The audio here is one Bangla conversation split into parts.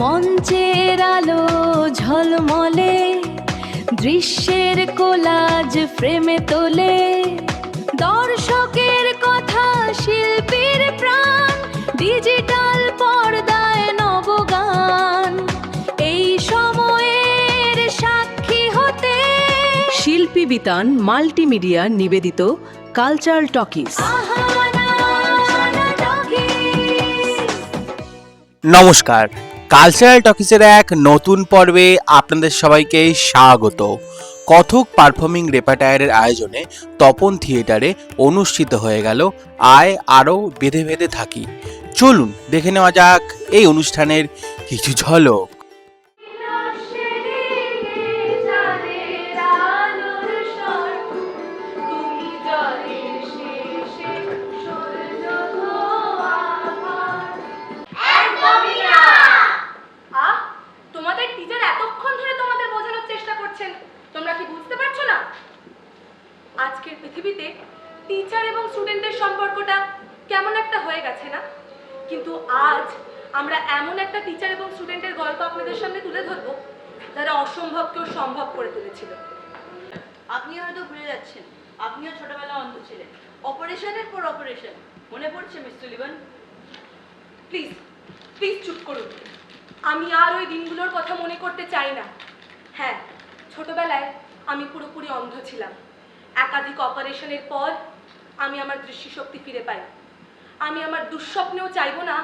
মঞ্চের আলো ঝলমলে, দৃশ্যের কোলাজ ফ্রেমে তোলে, দর্শকের কথা শিল্পীর প্রাণ, ডিজিটাল পর্দায় নবগান। এই সময়ের সাক্ষী হতে শিল্পী বিতান মাল্টিমিডিয়া নিবেদিত কালচারাল টকিজ। নমস্কার, কালচারাল টকিজের এক নতুন পর্বে আপনাদের সবাইকে স্বাগত। কথক পারফর্মিং রেপার্টায়ারের আয়োজনে তপন থিয়েটারে অনুষ্ঠিত হয়ে গেল আয় আরও বেঁধে বেঁধে থাকি। চলুন দেখে নেওয়া যাক এই অনুষ্ঠানের কিছু ঝলক। আজকের পৃথিবীতে টিচার এবং স্টুডেন্টের সম্পর্কটা কেমন একটা হয়ে গেছে না? কিন্তু আজ আমরা এমন একটা টিচার এবং স্টুডেন্টের গল্প আপনাদের সামনে তুলে ধরব যারা অসম্ভবকেও সম্ভব করে তুলেছিল। আপনি হয়তো ভুলে যাচ্ছেন, আপনিও ছোটবেলা অন্ধ ছিলেন। অপারেশনের পর অপারেশন মনে পড়ছে মিস সুলিভান? প্লিজ প্লিজ চুপ করুন। আমি আর ওই দিনগুলোর কথা মনে করতে চাই না। হ্যাঁ, ছোটবেলায় আমি পুরোপুরি অন্ধ ছিলাম। একাধিক অপারেশনের পর আমি আমার দৃষ্টিশক্তি ফিরে পাই। আমি আমার দুঃস্বপ্নেও চাইবো না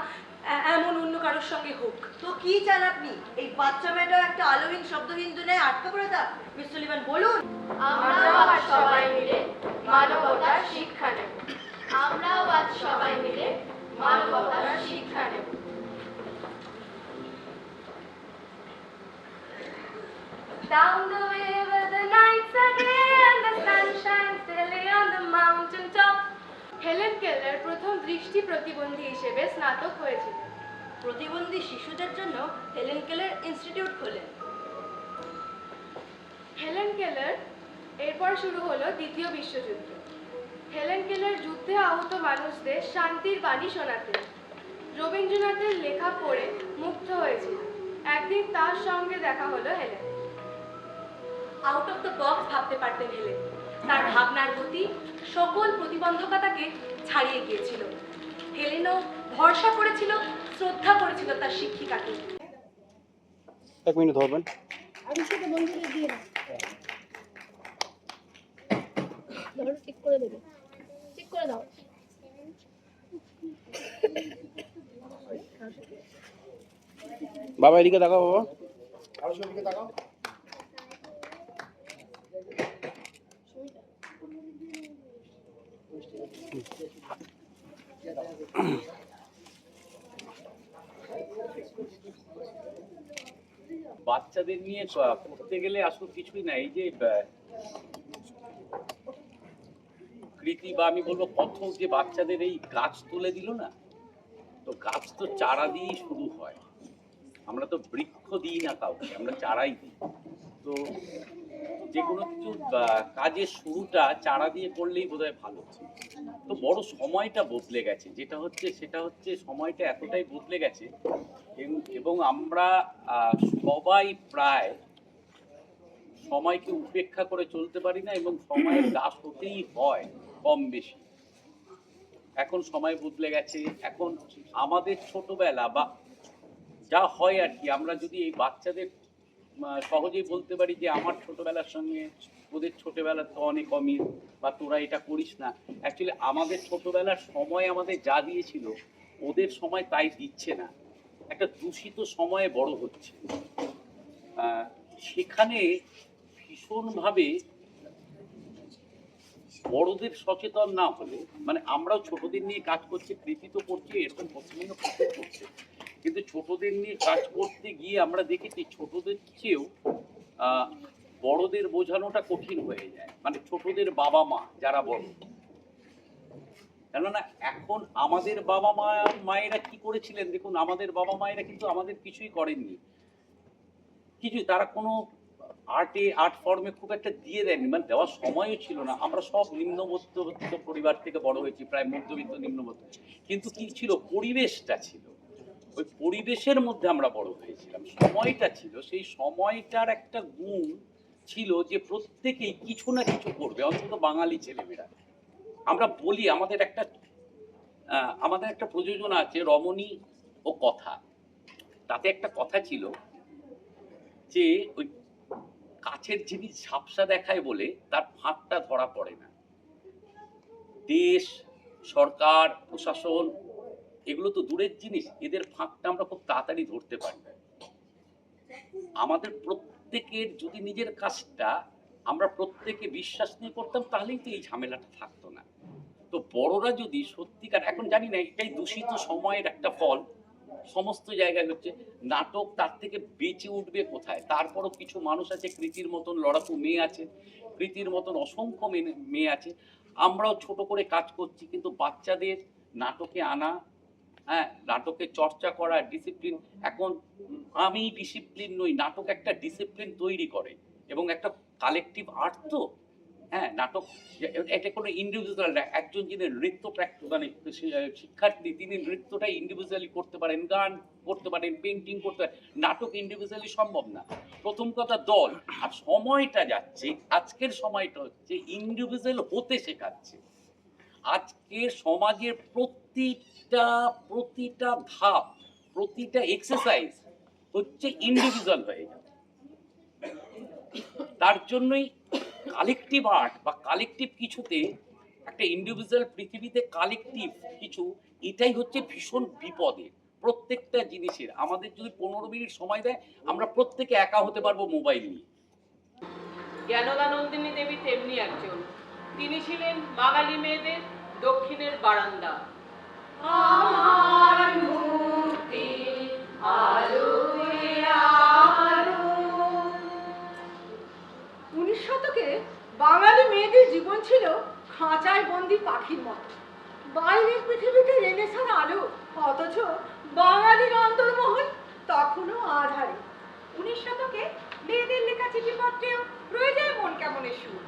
এমন অন্য কারোর সঙ্গে হোক। তো কি চান আপনি? এই বাচ্চা মেয়েটাও একটা আলোহীন শব্দহীন দুনিয়ায় আটকা পড়ে থাক? মিস সুলিভান বলুন। আমরাও আজ সবাই মিলে মানবতার শিক্ষা নেব। আমরাও আজ সবাই মিলে মানবতার শিক্ষা নেব। Down the way where the nights are gray and the sun shines daily on the mountain top. Helen Keller প্রথম দৃষ্টি প্রতিবন্ধী হিসেবে স্নাতক হয়েছিল। প্রতিবন্ধী শিশুদের জন্য হেলেন কেলার ইনস্টিটিউট খোলেন। হেলেন কেলার এরপর শুরু হলো দ্বিতীয় বিশ্বযুদ্ধ। হেলেন কেলার যুদ্ধে আহত মানুষদের শান্তির বাণী শোনাতেন। রবীন্দ্রনাথের লেখা পড়ে মুগ্ধ হয়েছিল। একদিন তার সঙ্গে দেখা হলো Helen. Out of the box ভাবতে পারতেন হেলেন। তার ভাবনার গতি সকল প্রতিবন্ধকতাকে ছাড়িয়ে গিয়েছিল। হেলেনও ভরসা করেছিল, শ্রদ্ধা করেছিল তার শিক্ষিকাকে। এক মিনিট ধরবেন। আমি সেটা বন্ধুদের দিয়ে দাও। ধরো, ঠিক করে দেবে, ঠিক করে দাও। বাবা এদিকে তাকাও, বাবা এদিকে তাকাও। বাচ্চাদের নিয়ে পড়তে গেলে আসলে কিছুই না। এই যে কৃতি বা আমি বলবো কথক যে বাচ্চাদের এই গাছ তুলে দিল না, তো গাছ তো চারা দিয়েই শুরু হয়। আমরা তো বৃক্ষ দিই না কাউকে, আমরা চারাই দিই। তো যে কোনো কিছু কাজের শুরুটা চারা দিয়ে করলেই বোধহয় ভালো। তো বড় সময়টা বদলে গেছে, সেটা হচ্ছে সময়টা এতটাই বদলে গেছে এবং আমরা সবাই প্রায় সময়কে উপেক্ষা করে চলতে পারি না এবং সময়ের দাস হতেই হয় কম বেশি। এখন সময় বদলে গেছে। এখন আমাদের ছোটবেলা বা যা হয় আর কি, আমরা যদি এই বাচ্চাদের সহজেই বলতে পারি যে আমার ছোটবেলার সঙ্গে ওদের ছোটবেলার তো অনেক অমিল, বা তোরা এটা করিস না। অ্যাকচুয়ালি আমাদের ছোটবেলার সময় আমাদের যা দিয়েছিল ওদের সময় তাই দিচ্ছে না। একটা দূষিত সময়ে বড় হচ্ছে। সেখানে ভীষণভাবে বড়দের সচেতন না হলে, মানে আমরাও ছোটদের নিয়ে কাজ করছি, কৃতি তো করছি, এরকম পশ্চিমবঙ্গ প্রচুর করছে, কিন্তু ছোটদের নিয়ে কাজ করতে গিয়ে আমরা দেখেছি ছোটদের চেয়েও বড়দের বোঝানোটা কঠিন হয়ে যায়। মানে ছোটদের বাবা মা যারা বড়, কেননা এখন আমাদের বাবা মায়েরা কি করেছিলেন দেখুন, আমাদের বাবা মায়েরা কিন্তু আমাদের কিছুই করেননি। তারা কোনো আর্ট ফর্মে খুব একটা দিয়ে দেয়নি, মানে দেওয়ার সময়ও ছিল না। আমরা সব নিম্নমধ্যবিত্ত পরিবার থেকে বড় হয়েছি, প্রায় মধ্যবিত্ত নিম্নমধ্য। কিন্তু কি ছিল, পরিবেশটা ছিল। ওই পরিবেশের মধ্যে আমরা বড় হয়েছিলাম, সময়টা ছিল, সেই সময়টার একটা গুণ ছিল যে প্রত্যেকেই কিছু না কিছু করবে, অন্তত বাঙালি ছেলেমেয়েরা। আমরা বলি আমাদের একটা প্রযোজনা আছে রমণী ও কথা, তাতে একটা কথা ছিল যে ওই কাছের জিনিস ঝাপসা দেখায় বলে তার ফাঁকটা ধরা পড়ে না। দেশ, সরকার, প্রশাসন এগুলো তো দূরের জিনিস, এদের ফাঁকটা আমরা খুব তাড়াতাড়ি ধরতে পারি। আমাদের প্রত্যেকের যদি নিজের কাজটা আমরা প্রত্যেকে বিশ্বাস নিয়ে করতাম তাহলেই তো এই ঝামেলাটা থাকতো না। তো বড়রা যদি সত্যিকার, এখন জানি না এটাই দূষিত সময়ের একটা ফল, সমস্ত জায়গায় হচ্ছে নাটক, তার থেকে বেঁচে উঠবে কোথায়? তারপরও কিছু মানুষ আছে, কৃতির মতন লড়াকু মেয়ে আছে, কৃতির মতন অসংখ্য মেয়ে আছে। আমরাও ছোট করে কাজ করছি, কিন্তু বাচ্চাদের নাটকে আনা, হ্যাঁ, নাটকে চর্চা করা, ডিসিপ্লিন। এখন আমি ডিসিপ্লিন নই, নাটক একটা ডিসিপ্লিন তৈরি করে এবং একটা কালেকটিভ আর্ট। তো হ্যাঁ, নাটক এটা কোনো ইন্ডিভিজুয়াল, একজন যিনি নৃত্য মানে শিক্ষার্থী, তিনি নৃত্যটা ইন্ডিভিজুয়ালি করতে পারেন, গান করতে পারেন, পেন্টিং করতে পারেন, নাটক ইন্ডিভিজুয়ালি সম্ভব না। প্রথম কথা দল, আর সময়টা যাচ্ছে, আজকের সময়টা হচ্ছে ইন্ডিভিজুয়াল হতে শেখাচ্ছে। আজকে সমাজের প্রতিটা ধাপ, প্রতিটা এক্সারসাইজ হচ্ছে ইন্ডিভিজুয়াল হয়ে যাবে। তার জন্যই কালেকটিভ আর্ট বা কালেকটিভ কিছুতে, একটা ইন্ডিভিজুয়াল পৃথিবীতে কালেকটিভ কিছু, এটাই হচ্ছে ভীষণ বিপদের প্রত্যেকটা জিনিসের। আমাদের যদি 15 মিনিট সময় দেয়, আমরা প্রত্যেকে একা হতে পারবো মোবাইল নিয়ে। জ্ঞানদানন্দিনী দেবী তেমনি একজন, তিনি ছিলেন বাঙালি মেয়েদের দক্ষিণের বারান্দা। আমার মুক্তি আলোয় আলো। 19 শতকে বাঙালি মেয়েদের জীবন ছিল খাঁচায় বন্দি পাখির মতো। বাইরের পৃথিবীতে রেনেসার আলো, অথচ বাঙালির অন্তর্মহল তখনও আধারে। 19 শতকে মেয়েদের লেখা চিঠিপত্রেও রয়ে যায় মন কেমনের সুর।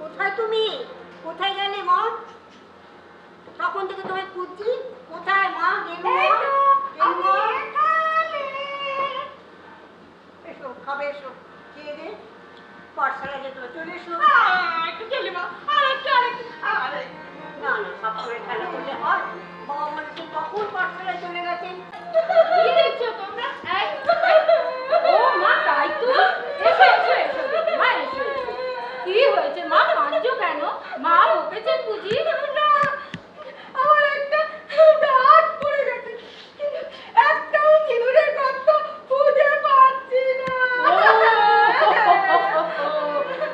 কোথায় তুমি? কোথায় গেলে মা? তখন থেকে তোমায় খুঁজছি। কোথায় মা? এসো, খাবে, এসো, খেয়ে দে, পাঠশালা যেতে হবে, চলে এসো। একটু চলে মা, আরেকটু না না, সব করে খেলা করলে হয়? বাবা বলেছে কখন পাঠশালায় চলে গেছেন। কি দেখছো তোমরা? ও মা, তাই তো। এসো এসো এসো মা, এসো এসো। কি হয়েছে মা, কাঁদছো কেন? মা বকেছেন বুঝি? আমার একটা দাঁত পড়ে গেছে, একটাও সিঁদুরের গর্ত খুঁজে পাচ্ছি না।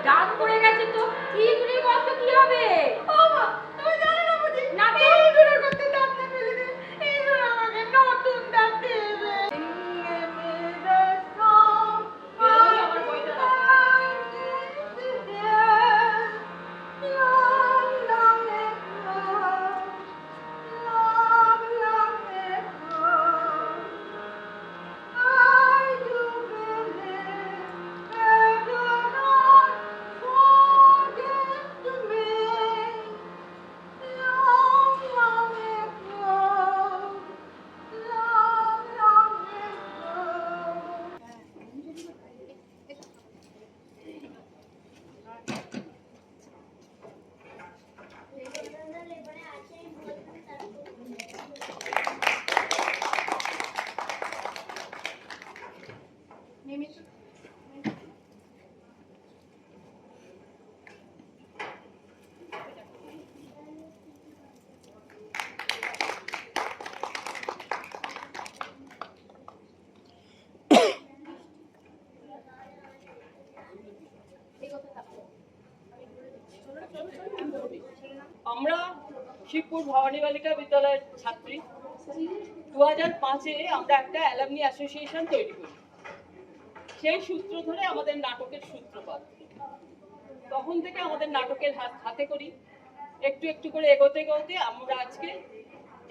দাঁত পড়ে গেছে তো সিঁদুরের গর্ত কি হবে? ও মা, তুমি জানো না বুঝি? না তো, সিঁদুরের গর্তে দাঁত না ফেলে দে, সিঁদুর আমাকে নতুন দাঁত দেবে। আমার বইটা দাও। আমরা শিবপুর ভবানী বালিকা বিদ্যালয়ের ছাত্রী। 2005-এ আমরা একটা অ্যালামনি অ্যাসোসিয়েশন তৈরি করি। সেই সূত্র ধরে আমাদের নাটকের সূত্রপাত। তখন থেকে আমাদের নাটকের হাতে করি, একটু একটু করে এগোতে এগোতে আমরা আজকে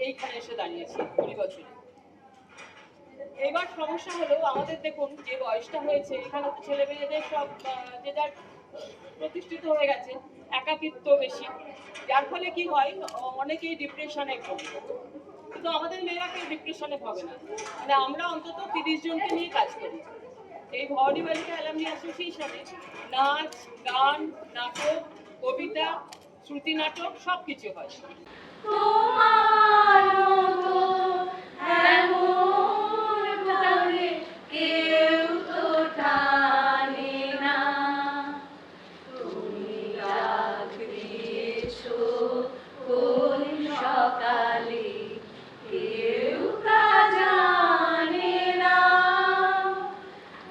এইখানে এসে দাঁড়িয়েছি 20 বছরে। এবার সমস্যা হলো, আমাদের দেখুন যে বয়সটা হয়েছে, এখানে তো ছেলে মেয়েদের সব যে যার প্রতিষ্ঠিত হয়ে গেছে, একাকিত্ব বেশি, যার ফলে কি হয় অনেকেই ডিপ্রেশনে ভোগে। কিন্তু আমাদের মেয়েরা কেউ ডিপ্রেশনে হবে না, মানে আমরা অন্তত 30 জনকে নিয়ে কাজ করি। এই ভবানী বালিকা অ্যালামনি অ্যাসোসিয়েশনে নাচ, গান, নাটক, কবিতা, শ্রুতি নাটক সব কিছু হয়। তোমার মতো এমন টানে কেউ তো টানে না, তুমি ডাক দিয়েছো কোন সকালে কেউ তা জানে না,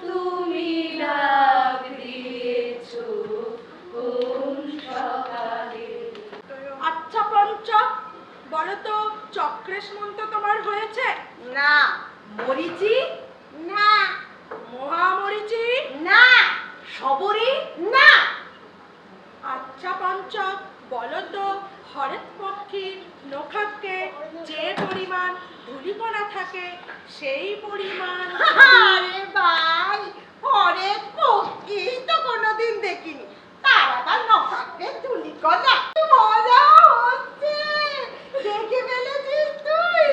তুমি ডাক দিয়েছো কোন সকালে। আচ্ছা পঞ্চক, বলো তো চক্রেশ মন্ত্র তোমার হয়েছে? না। মরিচি? না। মহামরিচি? না। সবরি? না। আচ্ছা পঞ্চক, বলো তো হরেক পক্ষীর নখাকে যে পরিমাণ ধূলিকণা থাকে সেই পরিমাণ। আরে ভাই, হরেক পক্ষী তো কোনোদিন দেখিনি, তার আবার নখাকে ধূলিকণা। মজা হচ্ছে, দেখে ফেলেছিস তুই?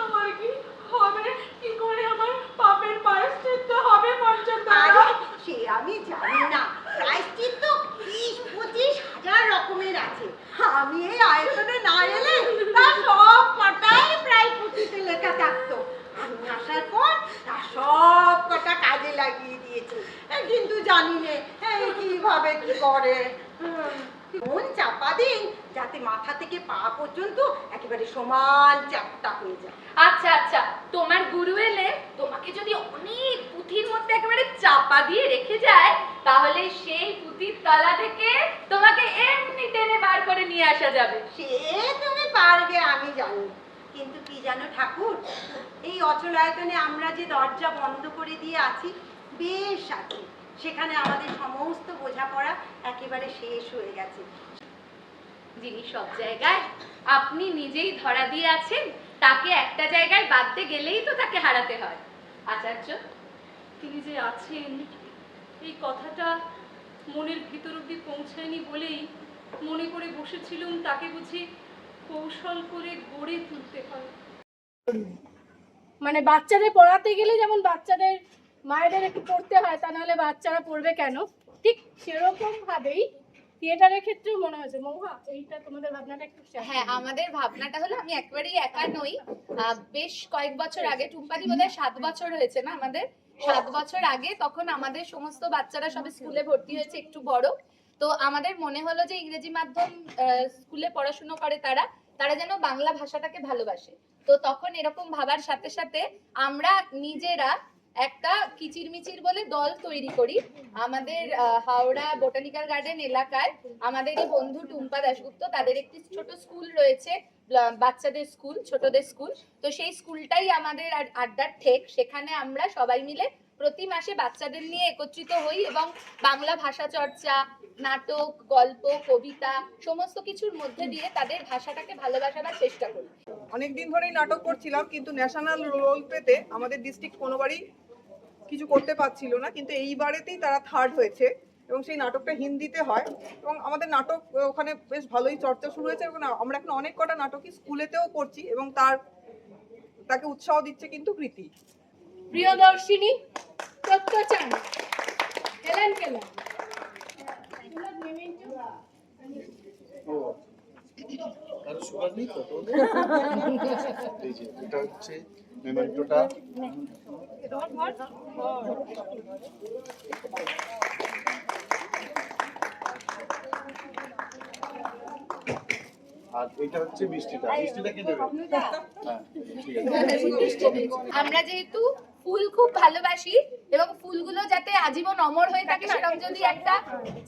আমার কি হবে? কি করে আমার পাপের প্রায়শ্চিত্ত হবে পঞ্চক আরে দাদা? সে আমি জানি না, প্রায়শ্চিত্ত 20-25 হাজার রকমের আছে। আমি এই আয়তনে না এলে তা সব কটাই প্রায় পুঁথিতে লেখা থাকতো। আমি আসার পর তা সব কটা কাজে লাগিয়ে দিয়েছি, কিন্তু জানি নে কিভাবে কি করে। মন চাপা দিন যাতে মাথা থেকে পা পর্যন্ত একেবারে সমান চাপটা হয়ে যায়। আচ্ছা আচ্ছা, তোমার গুরু এলে তোমাকে যদি অনেক পুঁথির মধ্যে একেবারে চাপা দিয়ে রেখে যায়, তাহলে সেই পুঁথির তলা থেকে তোমাকে এমনি টেনে বার করে নিয়ে আসা যাবে। সে তুমি পারবে আমি জানি, কিন্তু কি জানো ঠাকুর, এই অচলায়তনে আমরা যে দরজা বন্ধ করে দিয়ে আছি বেশ আছি, সেখানে আমাদের সমস্ত বোঝাপড়া একেবারে শেষ হয়ে গেছে। যিনি সব জায়গায় আপনি নিজেই ধরা দিয়ে আছেন, তাকে একটা জায়গায় বাঁধতে গেলেই তো তাকে হারাতে হয়। আচার্য, তিনি যে আছেন এই কথাটা মনের ভিতর অব্দি পৌঁছায়নি বলেই মনে করে বসেছিলুম তাকে বুঝি কৌশল করে গড়ে তুলতে হয়। মানে বাচ্চাদের পড়াতে গেলে যেমন বাচ্চাদের মায়েদের একটু পড়তে হয়, তা নাহলে বাচ্চারা পড়বে কেন, ঠিক সেরকম ভাবেই থিয়েটারের ক্ষেত্রেও মনে হয়েছে। মৌহা, এইটা তোমাদের ভাবনাটা একটু share হ্যাঁ, করবে? আমাদের ভাবনাটা হলো আমি একেবারেই একা নই। বেশ কয়েক বছর আগে, টুম্পাদি বোধহয় 7 বছর হয়েছে না আমাদের, 7 বছর আগে তখন আমাদের সমস্ত বাচ্চারা সব স্কুলে ভর্তি হয়েছে একটু বড়। তো আমাদের মনে হলো যে ইংরেজি মাধ্যম স্কুলে পড়াশোনা করে তারা যেন বাংলা ভাষাটাকে ভালোবাসে। তো তখন এরকম ভাবার সাথে সাথে আমরা নিজেরা একটা কিচিরমিচির বলে দল তৈরি করি। আমাদের হাওড়া বোটানিক্যাল গার্ডেন এলাকায় আমাদের এই বন্ধু টুম্পা দাশগুপ্ত, তাদের একটি ছোট স্কুল রয়েছে, বাচ্চাদের স্কুল, ছোটদের স্কুল। তো সেই স্কুলটাই আমাদের আড্ডার ঠেক। সেখানে আমরা সবাই মিলে প্রতি মাসে বাচ্চাদের নিয়ে একত্রিত হই এবং বাংলা ভাষা চর্চা, নাটক, গল্প, কবিতা সমস্ত কিছুর মধ্যে দিয়ে তাদের ভাষাটাকে ভালোবাসাবার চেষ্টা করি। অনেকদিন ধরেই নাটক করছিলাম, কিন্তু ন্যাশনাল রোল পেতে আমাদের ডিস্ট্রিক্ট কোনোবারই কিছু করতে পারছিল না, কিন্তু এইবারেতেই তারা 3rd হয়েছে এবং সেই নাটকটা হিন্দিতে হয় এবং আমাদের নাটক ওখানে বেশ ভালোই চর্চা শুরু হয়েছে এবং আমরা এখন অনেক কটা নাটকই স্কুলেতেও করছি এবং তাকে উৎসাহ দিচ্ছে কিন্তু কৃতি। প্রিয়দর্শিনী, প্রত্যাচান, হেলেন কেলার। আর সুগার নেই তো? এই যে এটা হচ্ছে মেমেন্টোটা। আর এটা হচ্ছে মিষ্টিটা কে দেবে? হ্যাঁ ঠিক আছে। আমরা যেহেতু ফুল খুব ভালোবাসি এবং ফুলগুলো যাতে আজীবন অমর হয়ে থাকে সেরকম যদি একটা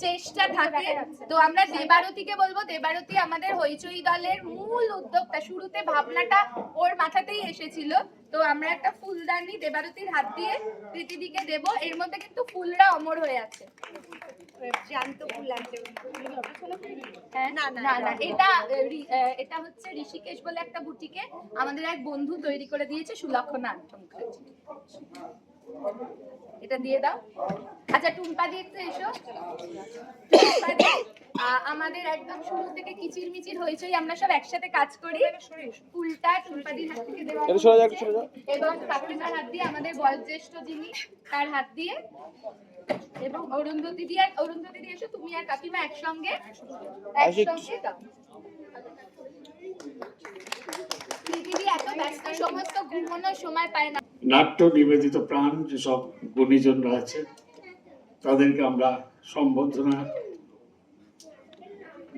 চেষ্টা থাকে, তো আমরা দেবারতীকে বলবো। দেবারতী আমাদের হইচই দলের মূল উদ্যোক্তা, শুরুতে ভাবনাটা ওর মাথাতেই এসেছিল। তো আমরা একটা ফুলদানি দেবারতীর হাত দিয়ে প্রীতিদিকে দেব, এর মধ্যে কিন্তু ফুলরা অমর হয়ে আছে। জ্যান্ত ফুল আছে। হ্যাঁ, না এটা হচ্ছে ঋষিকেশ বলে একটা বুটিকে আমাদের এক বন্ধু তৈরি করে দিয়েছে, সুলক্ষণা আর্ট মুখার্জি। এটা দিয়ে দাও। আচ্ছা টুম্পা দি একটু এসো। টুম্পা দি, আমাদের একদম শুরু থেকে কিচির মিচির হয়েছেই আমরা সব একসাথে কাজ করি। ফুলটা টুম্পা দির হাত থেকে দেওয়া হচ্ছে এবং কাকিমার হাত দিয়ে, আমাদের বয়োজ্যেষ্ঠ যিনি তার হাত দিয়ে, এবং অরুন্ধতী দি এসো, তুমি আর কাকিমা একসঙ্গে দাও। দিদি এত ব্যস্ত, সমস্ত ঘুমানোর সময় পায় না। নাট্য নিবেদিত প্রাণ যেসব গুণীজনরা আছে তাদেরকে আমরা সম্বর্ধনা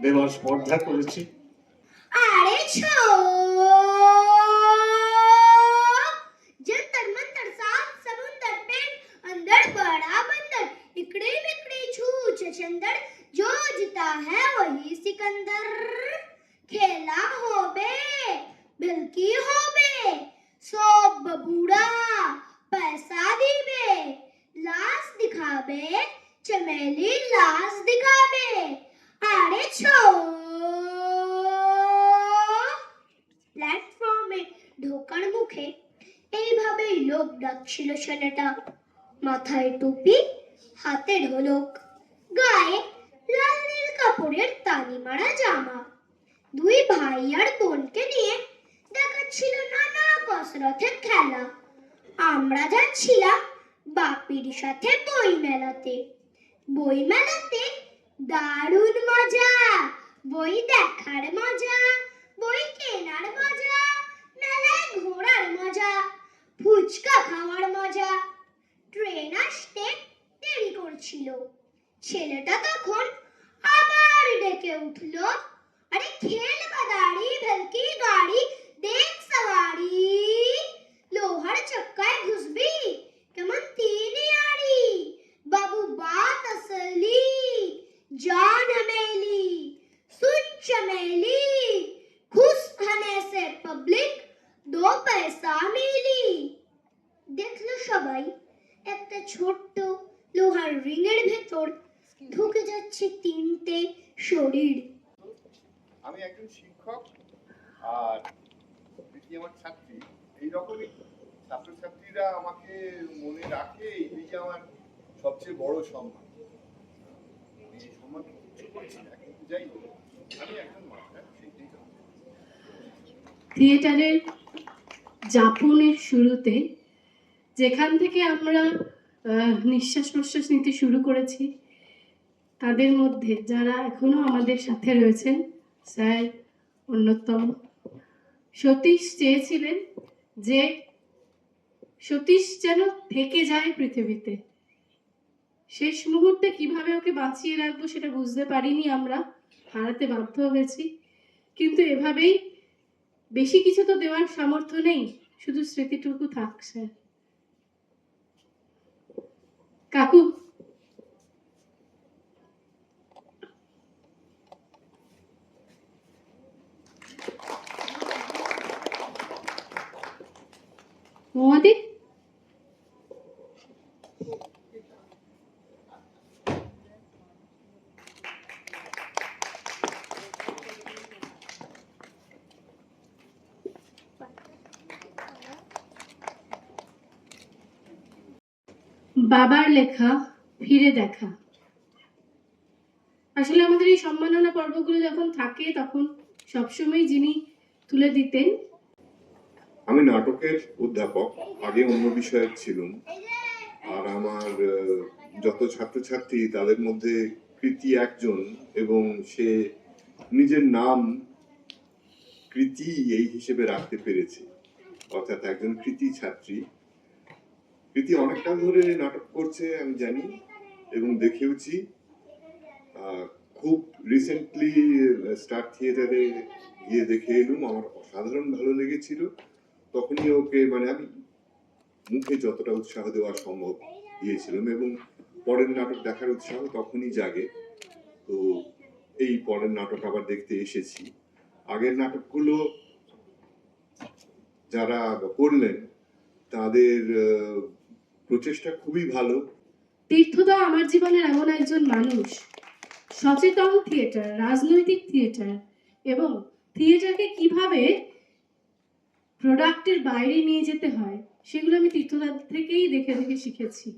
দেওয়ার স্পর্ধা করেছি। अरे छो जंतर मंतर सात समुंदर पेट अंदर बड़ा बंदर इकड़े मिकड़े छूछ चंदर जो जीता है वही सिकंदर खेला होबे बिल्की होबे सब बबूड़ा पैसा दीबे लाश दिखाबे चमेली लाश दिखाबे अरे छो প্ল্যাটফর্মে ঢোকার মুখে এইভাবেই লোক ডাকছিল ছেলেটা। মাথায় টুপি, হাতে ঢোলক, গায়ে লাল নীল কাপড়ের তালি মারা জামা। দুই ভাই আর বোনকে নিয়ে দেখাচ্ছিল নানা কসরতের খেলা। আমরা যাচ্ছিলাম বাপির সাথে বই মেলাতে। বই মেলাতে দারুণ মজা, বই দেখার মজা, বই কেনার মজা, মেলায় ঘোরার মজা, ফুচকা খাওয়ার মজা। ট্রেন আসতে দেরি করছিল। ছেলেটা তখন আবার ডেকে উঠলো, আরে খেল বাদাড়ি ভেলকি গাড়ি দেখ সওয়ারি, লোহার চক্কায় ঘুষবি কেমন তিনি আড়ি, বাবু बात असली जान हमेली सुन चमेली खुश होने से पब्लिक दो पैसा मिली। দেখলো সবাই একটা ছোট্ট লোহার রিংয়ের ভেতর ঢুকে যাচ্ছে তিনটে শরীর। আমি একজন শিক্ষক আর প্রীতি আমার ছাত্রী। এইরকমই ছাত্রছাত্রীরা আমাকে মনে রাখে, এই যে আমার সবচেয়ে বড় সম্মান। এই সম্মান কিছু করছি না, কিন্তু যাই হোক আমি একজন মাস্টার, সেইটাই থিয়েটারের যাপনের শুরুতে যেখান থেকে আমরা নিঃশ্বাস প্রশ্বাস নিতে শুরু করেছি, তাদের মধ্যে যারা এখনো আমাদের সাথে রয়েছেন, স্যার অন্যতম। সতীশ চেয়েছিলেন যে সতীশ যেন থেকে যায় পৃথিবীতে। শেষ মুহূর্তে কিভাবে ওকে বাঁচিয়ে রাখবো সেটা বুঝতে পারিনি, আমরা হারাতে বাধ্য হয়েছি। কিন্তু এভাবেই বেশি কিছু তো দেওয়ার সামর্থ্য নেই, শুধু স্মৃতিটুকু থাকছে। কাকু মহাদি বাবার লেখা ফিরে দেখা। আসলে আমাদের এই সম্মাননা পর্বগুলো যখন থাকে তখন সবসময় যিনি তুলে দিতেন, আমি নাটকের অধ্যাপক, আগে অন্য বিষয়ের ছিলাম। আর আমার যত ছাত্রছাত্রী তাদের মধ্যে কৃতি একজন, এবং সে নিজের নাম কৃতি এই হিসেবে রাখতে পেরেছে, অর্থাৎ একজন কৃতি ছাত্রী। কৃতি অনেকটা ধরে নাটক করছে আমি জানি এবং দেখেওছি। খুব রিসেন্টলি স্টার থিয়েটারে গিয়ে দেখে এলুম, আমার অসাধারণ ভালো লেগেছিল। তখনই ওকে মানে আমি মুখে যতটা উৎসাহ দেওয়া সম্ভব দিয়েছিলাম, এবং পরের নাটক দেখার উৎসাহ তখনই জাগে। তো এই পরের নাটক আবার দেখতে এসেছি। আগের নাটকগুলো যারা করলেন তাদের প্রচেষ্টা খুবই ভালো। তীর্থদা আমার জীবনের এমন একজন মানুষ, সচেতন থিয়েটার, রাজনৈতিক থিয়েটার, এবং থিয়েটারকে কিভাবে প্রোডাক্টের বাইরে নিয়ে যেতে হয়, সেগুলো আমি তীর্থদার থেকেই দেখে দেখে শিখেছি।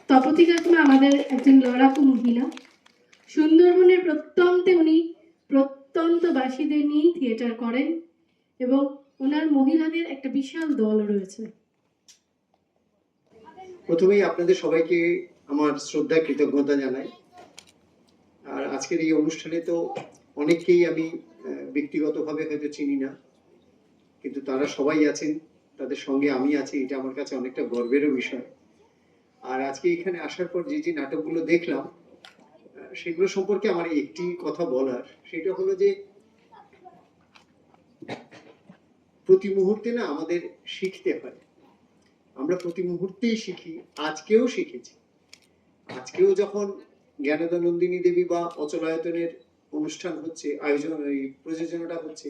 তপতী কাকিমা আমাদের একজন লড়াকু মহিলা। সুন্দরবনের প্রত্যন্তে উনি প্রত্যন্তবাসীদের নিয়েই থিয়েটার করেন এবং ওনার মহিলাদের একটা বিশাল দল রয়েছে। প্রথমেই আপনাদের সবাইকে আমার শ্রদ্ধা কৃতজ্ঞতা জানাই। আর আজকের এই অনুষ্ঠানে তো অনেককেই আমি ব্যক্তিগতভাবে হয়তো চিনি না, কিন্তু তারা সবাই আছেন, তাদের সঙ্গে আমি আছি, এটা আমার কাছে অনেকটা গর্বেরও বিষয়। আর আজকে এখানে আসার পর যে যে নাটকগুলো দেখলাম সেগুলো সম্পর্কে আমার একটি কথা বলার, সেটা হলো যে প্রতি মুহূর্তে না আমাদের শিখতে হয়। আমরা প্রতি মুহূর্তেই শিখি, আজকেও শিখেছি। আজকেও যখন জ্ঞানদা নন্দিনী দেবী বা অচলায়তনের অনুষ্ঠান হচ্ছে, আয়োজন প্রযোজনাটা হচ্ছে,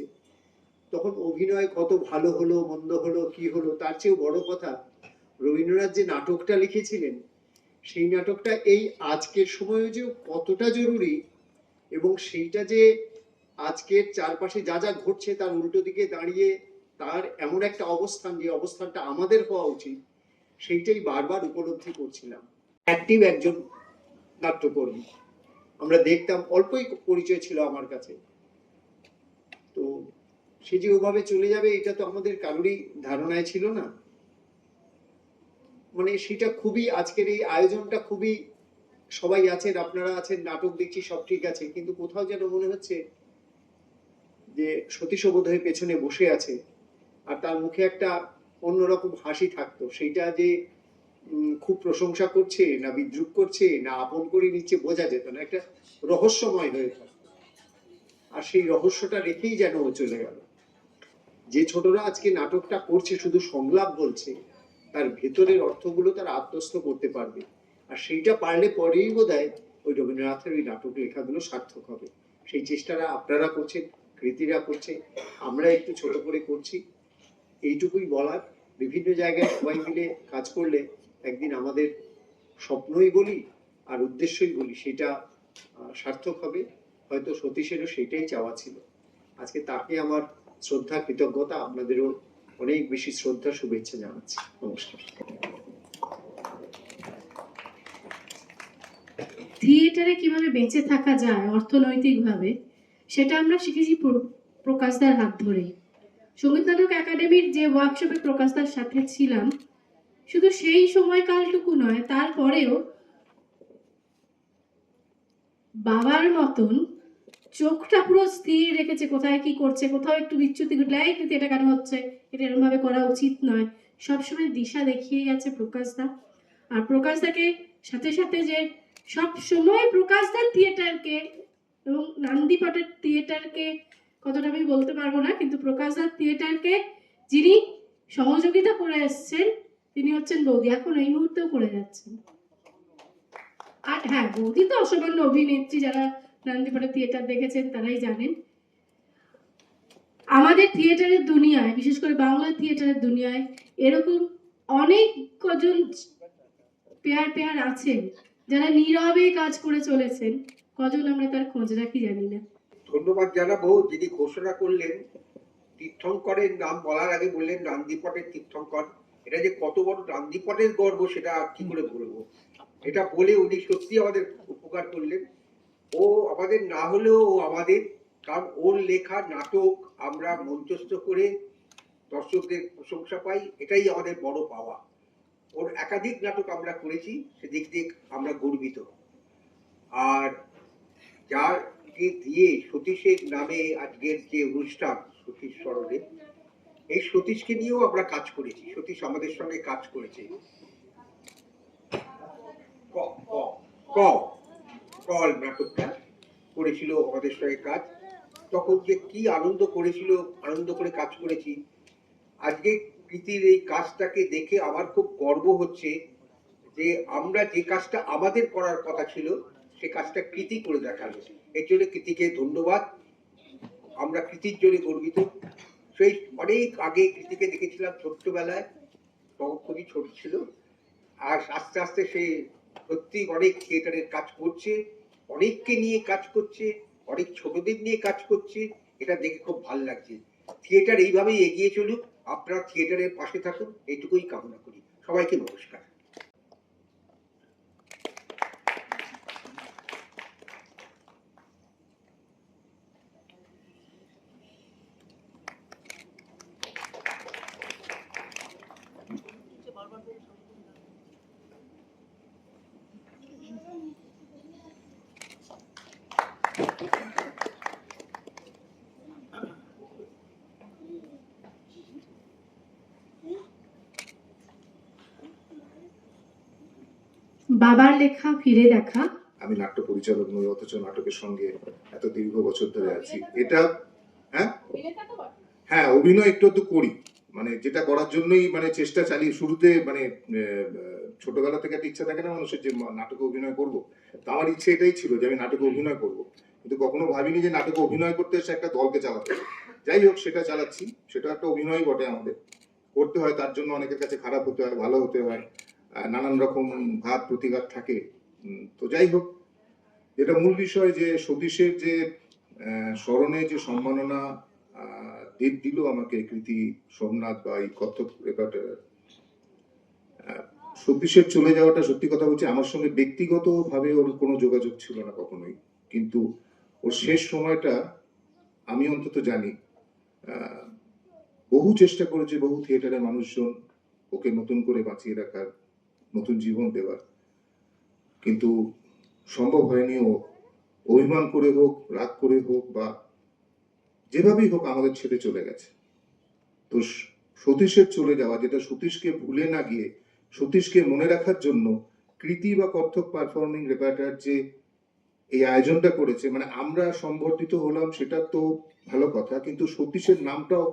তখন অভিনয় কত ভালো হলো মন্দ হলো কি হলো তার চেয়েও বড় কথা রবীন্দ্রনাথ যে নাটকটা লিখেছিলেন সেই নাটকটা এই আজকের সময়ে যে কতটা জরুরি, এবং সেইটা যে আজকের চারপাশে যা যা ঘটছে তার উল্টো দিকে দাঁড়িয়ে তার এমন একটা অবস্থান, যে অবস্থানটা আমাদের হওয়া উচিত, সেইটাই বারবার উপলব্ধি করছিলাম। অ্যাক্টিভ একজন নাট্যকর্মী আমরা দেখতাম, অল্পই পরিচয় ছিল আমার কাছে, তো সে যে ওভাবে চলে যাবে এটা তো আমাদের কারোরই ধারণায় ছিল না। মানে সেটা খুবই, আজকের এই আয়োজনটা খুবই, সবাই আছেন, আপনারা আছেন, নাটক দেখছি, সব ঠিক আছে, কিন্তু কোথাও যেন মনে হচ্ছে যে সতীশ বোধহয় পেছনে বসে আছে আর তার মুখে একটা অন্যরকম হাসি থাকতো, সেইটা যে খুব প্রশংসা করছে না বিদ্রুপ করছে না আপন করে নিচ্ছে বোঝা যেত না, একটা রহস্যময় হয়ে থাকতো। আর সেই রহস্যটা রেখেই যেন ও চলে গেল। যে ছোটরা আজকে নাটকটা করছে শুধু সংলাপ বলছে, তার ভেতরের অর্থগুলো তারা আত্মস্থ করতে পারবে, আর সেইটা পারলে পরেই বোধহয় ওই রবীন্দ্রনাথের ওই নাটক লেখাগুলো সার্থক হবে। সেই চেষ্টাটা আপনারা করছেন, কৃতিরা করছে, আমরা একটু ছোট করে করছি, এইটুকুই বলার। বিভিন্ন জায়গায় সবাই মিলে কাজ করলে একদিন আমাদের স্বপ্নই বলি আর উদ্দেশ্যই বলি, সেটা সার্থক হবে। হয়তো সতীশেরও সেটাই চাওয়া ছিল। আজকে তাকে আমার শ্রদ্ধা কৃতজ্ঞতা, আপনাদেরও অনেক বেশি শ্রদ্ধা শুভেচ্ছা জানাচ্ছি। নমস্কার। থিয়েটারে কিভাবে বেঁচে থাকা যায় অর্থনৈতিকভাবে, সেটা আমরা শিখেছি প্রকাশদার হাত ধরেই। সঙ্গীত নাটক একাডেমির যে ওয়ার্কশপে প্রকাশদার সাথে ছিলাম, শুধু সেই সময়কালটুকু নয়, তারপরেও বাবার মতন চোখটা পুরো স্থির রেখেছে, কোথায় কি করছে, কোথাও একটু বিচ্যুতি ঘটলে এই কিন্তু এটা কেন হচ্ছে, এটা এরকম ভাবে করা উচিত নয়, সবসময় দিশা দেখিয়ে গেছে প্রকাশদা। আর প্রকাশদাকে সাথে সাথে যে সব সময় প্রকাশদার থিয়েটারকে এবং নান্দিপটের থিয়েটারকে কতটা আমি বলতে পারবো না, কিন্তু প্রকাশদার থিয়েটারকে যিনি সহযোগিতা করে এসছেন তিনি হচ্ছেন বৌদি, এখন এই মুহূর্তেও করে যাচ্ছেন। আর হ্যাঁ, বৌদি তো অসামান্য অভিনেত্রী, যারা নান্দিপটের থিয়েটার দেখেছেন তারাই জানেন। আমাদের থিয়েটারের দুনিয়ায়, বিশেষ করে বাংলা থিয়েটারের দুনিয়ায় এরকম অনেক কজন পেয়ার আছেন যারা নীরবে কাজ করে চলেছেন, কজন আমরা তার খোঁজ রাখি জানি না। ধন্যবাদ জানাবো যিনি ঘোষণা করলেন, তীর্থঙ্করের নাম বলার আগে বললেন নান্দিপটের তীর্থঙ্কর। এটা যে কত বড় নান্দিপটের গর্ব সেটা আর কি করে বলবো, এটা বলে উনি সত্যি আমাদের উপকার করলেন। ও আমাদের না হলেও ও আমাদের, কারণ ওর লেখা নাটক আমরা মঞ্চস্থ করে দর্শকদের প্রশংসা পাই, এটাই আমাদের বড় পাওয়া। ওর একাধিক নাটক আমরা করেছি, সেদিক দিয়ে আমরা গর্বিত। আর যাকে দিয়ে সতীশের নামে আজকের যে অনুষ্ঠান সতীশ স্মরণে, এই সতীশকে নিয়েও আমরা কাজ করেছি, সতীশ আমাদের সঙ্গে কাজ করেছে। কল নাটকটা করেছিল আমাদের সঙ্গে কাজ, তখন যে কি আনন্দ করেছিল, আনন্দ করে কাজ করেছি। আজকে কৃতির এই কাজটাকে দেখে আমার খুব গর্ব হচ্ছে যে আমরা যে কাজটা আমাদের করার কথা ছিল সে কাজটা কৃতি করে দেখালো। এর জন্য কৃতিকে ধন্যবাদ, আমরা কৃতির জন্য গর্বিত। সেই অনেক আগে কৃতিকে দেখেছিলাম ছোট্টবেলায়, তখন খুবই ছোট ছিল, আর আস্তে আস্তে সে সত্যি অনেক থিয়েটারের কাজ করছে, অনেককে নিয়ে কাজ করছে, অনেক ছোটদের নিয়ে কাজ করছে, এটা দেখে খুব ভালো লাগছে। থিয়েটার এইভাবেই এগিয়ে চলুক, আপনারা থিয়েটারের পাশে থাকুন, এইটুকুই কামনা করি। সবাইকে নমস্কার। বাবার লেখা ফিরে দেখা। আমি নাট্য পরিচালক নই, অথচ নাটকের সঙ্গে এত দীর্ঘ বছর ধরে আছি। এটা হ্যাঁ, অভিনয় একটু একটু করি, মানে যেটা করার জন্যই মানে চেষ্টা চালিয়ে শুরুতে মানে ছোটবেলা থেকে একটা ইচ্ছা থাকে না মানুষের যে নাটকে অভিনয় করব। তো আমার ইচ্ছে এটাই ছিল যে আমি নাটকে অভিনয় করব, কিন্তু কখনো ভাবিনি যে নাটকে অভিনয় করতে এসে একটা দলকে চালাতে হবে। যাই হোক, সেটা চালাচ্ছি, সেটা একটা অভিনয় বটে। আমাদের করতে হয়, তার জন্য অনেকের কাছে খারাপ হতে হয়, ভালো হতে হয়, নানান রকম ঘাত প্রতিঘাত থাকে। তো যাই হোক, যেটা মূল বিষয় যে সতীশের যে স্মরণে যে সম্মাননা দিল আমাকে কৃতি সোমনাথ বা এই কত্থক রেপার্টার, সতীশের চলে যাওয়াটা, সত্যি কথা বলছি, আমার সঙ্গে ব্যক্তিগতভাবে ওর কোনো যোগাযোগ ছিল না কখনোই, কিন্তু ওর শেষ সময়টা আমি অন্তত জানি বহু চেষ্টা করেছে বহু থিয়েটারের মানুষজন ওকে নতুন করে বাঁচিয়ে রাখার, নতুন জীবন দেওয়ার, কিন্তু সম্ভব হয়নি। ও অভিমান করে হোক, রাগ করে হোক, বা যেভাবেই হোক আমাদের ছেড়ে চলে গেছে। তো সতীশের চলে যাওয়া, যেটা সতীশকে ভুলে না গিয়ে সতীশকে মনে রাখার জন্য কৃতি বা কত্থক পারফর্মিং রেপার্টার যে এই আয়োজনটা করেছে, মানে আমরা সম্বর্ধিত হলাম সেটা তো ভালো কথা, কিন্তু সতীশের নামটাও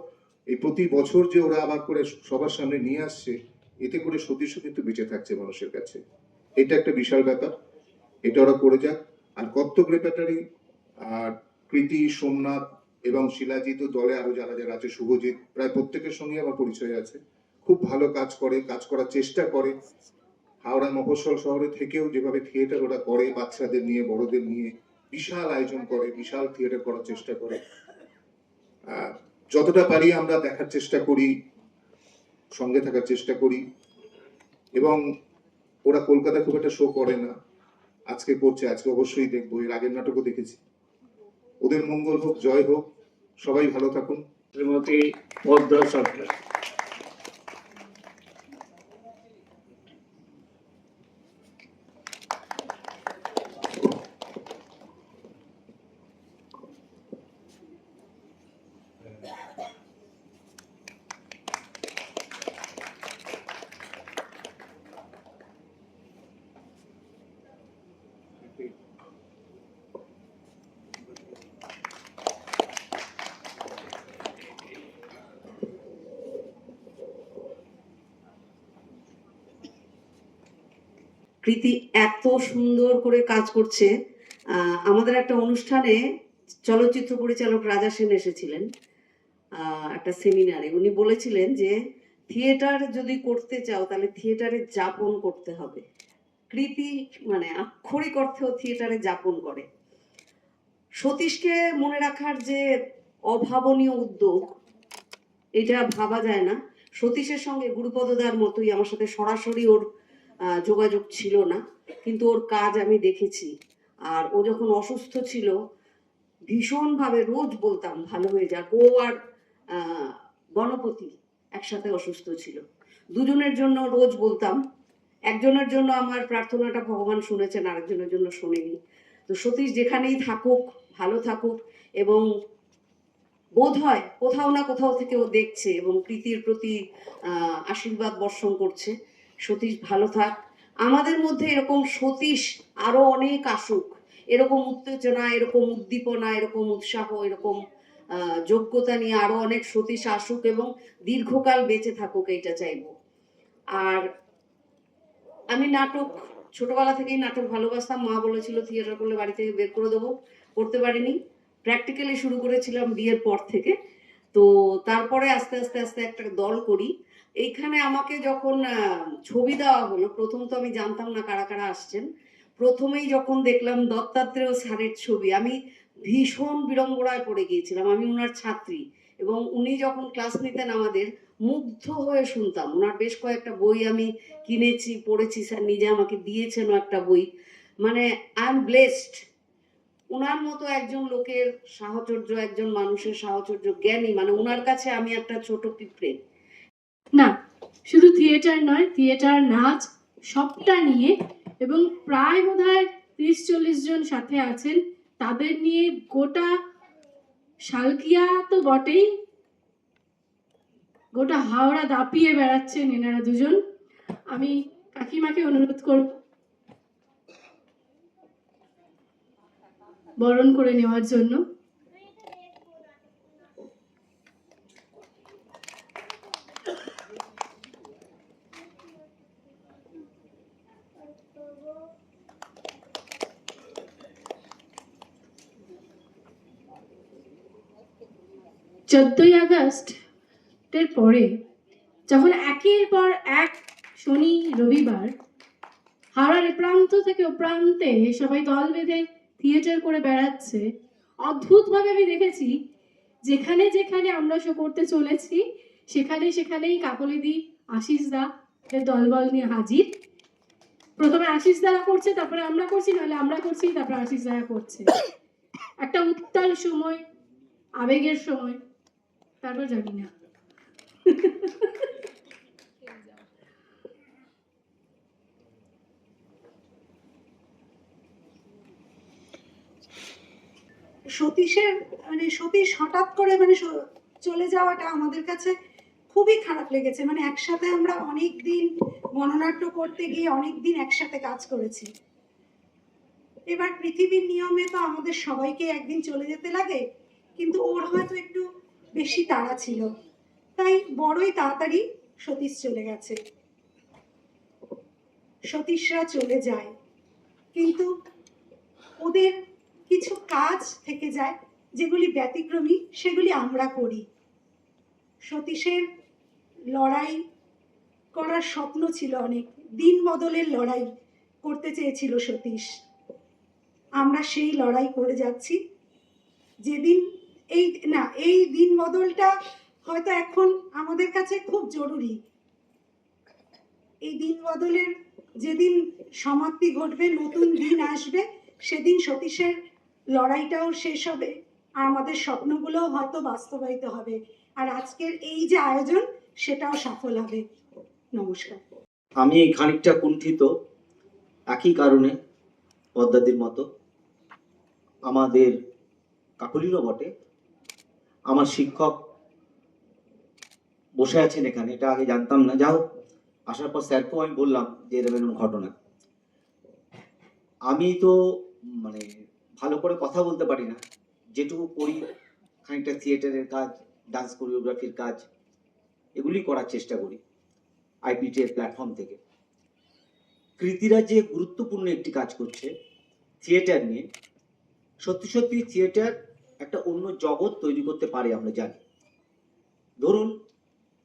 এই প্রতি বছর যে ওরা আবার করে সবার সামনে নিয়ে আসছে, এতে করে সতীশও কিন্তু বেঁচে থাকছে মানুষের কাছে। এটা একটা বিশাল ব্যাপার, এটা ওরা করে যাক। আর কত্থক রেপার্টারি আর কৃতি, সোমনাথ এবং শিলাজিৎ ও দলে আরো যারা যারা আছে, শুভজিৎ, প্রায় প্রত্যেকের সঙ্গে আমার পরিচয় আছে। খুব ভালো কাজ করে, কাজ করার চেষ্টা করে। হাওড়া মফস্বল শহরে থেকেও যেভাবে থিয়েটার ওরা করে, বাচ্চাদের নিয়ে বড়দের নিয়ে বিশাল আয়োজন করে, বিশাল থিয়েটার করার চেষ্টা করে। যতটা পারি আমরা দেখার চেষ্টা করি, সঙ্গে থাকার চেষ্টা করি। এবং ওরা কলকাতা খুব একটা শো করে না, আজকে করছে, আজকে অবশ্যই দেখবো, এর আগের নাটকও দেখেছি। ওদের মঙ্গল হোক, জয় হোক, সবাই ভালো থাকুন। শ্রীমতী পদ্মা সরকার। কৃতি এত সুন্দর করে কাজ করছে। আমাদের একটা অনুষ্ঠানে চলচ্চিত্র পরিচালক রাজা সেন এসেছিলেন একটা সেমিনারে। উনি বলেছিলেন যে থিয়েটার যদি করতে চাও তাহলে থিয়েটারে যাপন করতে হবে। কৃতি মানে আক্ষরিক অর্থেও থিয়েটারে যাপন করে। সতীশকে মনে রাখার যে অভাবনীয় উদ্যোগ, এটা ভাবা যায় না। সতীশের সঙ্গে গুরুপদদার মতোই আমার সাথে সরাসরি ওর যোগাযোগ ছিল না, কিন্তু ওর কাজ আমি দেখেছি। আর ও যখন অসুস্থ ছিল ভীষণভাবে রোজ বলতাম ভালো হয়ে যাক। ও আর গণপতি একসাথে অসুস্থ ছিল, দুজনের জন্য রোজ বলতাম। একজনের জন্য আমার প্রার্থনাটা ভগবান শুনেছেন, আরেকজনের জন্য শোনেনি। তো সতীশ যেখানেই থাকুক ভালো থাকুক, এবং বোধ হয় কোথাও না কোথাও থেকে ও দেখছে এবং প্রীতির প্রতি আশীর্বাদ বর্ষণ করছে। সতীশ ভালো থাক। আমাদের মধ্যে এরকম সতীশ আরো অনেক আসুক, এরকম উত্তেজনা, এরকম উদ্দীপনা, এরকম উৎসাহ, এরকম যোগ্যতা নিয়ে আরো অনেক সতীশ আসুক এবং দীর্ঘকাল বেঁচে থাকুক, এইটা চাইবো। আর আমি নাটক ছোটবেলা থেকেই নাটক ভালোবাসতাম। মা বলেছিল থিয়েটার করলে বাড়ি থেকে বের করে দেবো, করতে পারিনি। প্র্যাকটিক্যালি শুরু করেছিলাম বিয়ের পর থেকে। তো তারপরে আস্তে আস্তে আস্তে একটা দল করি। এইখানে আমাকে যখন ছবি দেওয়া হলো, প্রথম তো আমি জানতাম না কারা কারা আসছেন। প্রথমেই যখন দেখলাম দত্তাত্রেয় স্যারের ছবি, আমি ভীষণ বিড়ম্বনায় পড়ে গিয়েছিলাম। আমি ওনার ছাত্রী এবং উনি যখন ক্লাস নিতেন আমাদের মুগ্ধ হয়ে শুনতাম। ওনার বেশ কয়েকটা বই আমি কিনেছি, পড়েছি, স্যার নিজে আমাকে দিয়েছেনও একটা বই। মানে আই এম ব্লেসড। ওনার মতো একজন লোকের সাহচর্য, একজন মানুষের সাহচর্য, জ্ঞানী, মানে ওনার কাছে আমি একটা ছোট পিঁপড়ে। না, শুধু থিয়েটার নয়, থিয়েটার, নাচ সবটা নিয়ে, এবং প্রায় বোধহয় 30-40 জন সাথে আছেন। তাদের নিয়ে গোটা শালকিয়া তো বটেই, গোটা হাওড়া দাপিয়ে বেড়াচ্ছেন এনারা দুজন। আমি কাকিমাকে অনুরোধ করব বরণ করে নেওয়ার জন্য। চোদ্দই আগস্টের পরে যখন একের পর এক শনি রবিবার হাওড়ার এ প্রান্ত থেকে ও প্রান্তে সবাই দল বেঁধে থিয়েটার করে বেড়াচ্ছে, অদ্ভুতভাবে আমি দেখেছি যেখানে যেখানে আমরা শো করতে চলেছি সেখানেই কাকলিদি, আশিস দা এর দলবল নিয়ে হাজির। প্রথমে আশিস দারা করছে, তারপরে আমরা করছি, নাহলে আমরা করছি, তারপরে আশিস দারা করছে। একটা উত্তাল সময়, আবেগের সময়, তারপর জানি না। সতীশের সতীশ হঠাৎ করে চলে যাওয়াটা আমাদের কাছে খুবই খারাপ লেগেছে। একসাথে আমরা অনেক দিন গণনাট্য করতে গিয়ে অনেক দিন একসাথে কাজ করেছি। এবার পৃথিবীর নিয়মে তো আমাদের সবাইকে একদিন চলে যেতে লাগে, কিন্তু ওর হয়তো একটু বেশি তাড়া ছিল, তাই বড়ই তাড়াতাড়ি সতীশ চলে গেছে। সতীশরা চলে যায়, কিন্তু ওদের কিছু কাজ থেকে যায় যেগুলি ব্যতিক্রমী, সেগুলি আমরা করি। সতীশের লড়াই করার স্বপ্ন ছিল, অনেক দিন বদলের লড়াই করতে চেয়েছিল সতীশ। আমরা সেই লড়াই করে যাচ্ছি। যেদিন এই দিন বদলটা হয়তো এখন আমাদের কাছে খুব জরুরি। এই দিন বদলের যেদিন সমাপ্তি ঘটবে, নতুন দিন আসবে, সেদিন সতীশের লড়াইটাও শেষ হবে, আর আমাদের স্বপ্নগুলোও হয়তো বাস্তবায়িত হবে, আর আজকের এই যে আয়োজন সেটাও সফল হবে। নমস্কার। আমি খানিকটা কুণ্ঠিত, একই কারণে পদ্মাদির মতো, আমাদের কাকলিরও বটে। আমার শিক্ষক বসে আছেন এখানে, এটা আগে জানতাম না। যাই হোক, আসার পর স্যারকেও আমি বললাম যে এরকম ঘটনা। আমি তো ভালো করে কথা বলতে পারি না, যেটুকু করি খানিকটা থিয়েটারের কাজ, ডান্স কোরিওগ্রাফির কাজ, এগুলি করার চেষ্টা করি আইপিটি এর প্ল্যাটফর্ম থেকে। কৃতিরা যে গুরুত্বপূর্ণ একটি কাজ করছে থিয়েটার নিয়ে, সত্যি সত্যি থিয়েটার একটা অন্য জগৎ তৈরি করতে পারে, আমরা জানি। ধরুন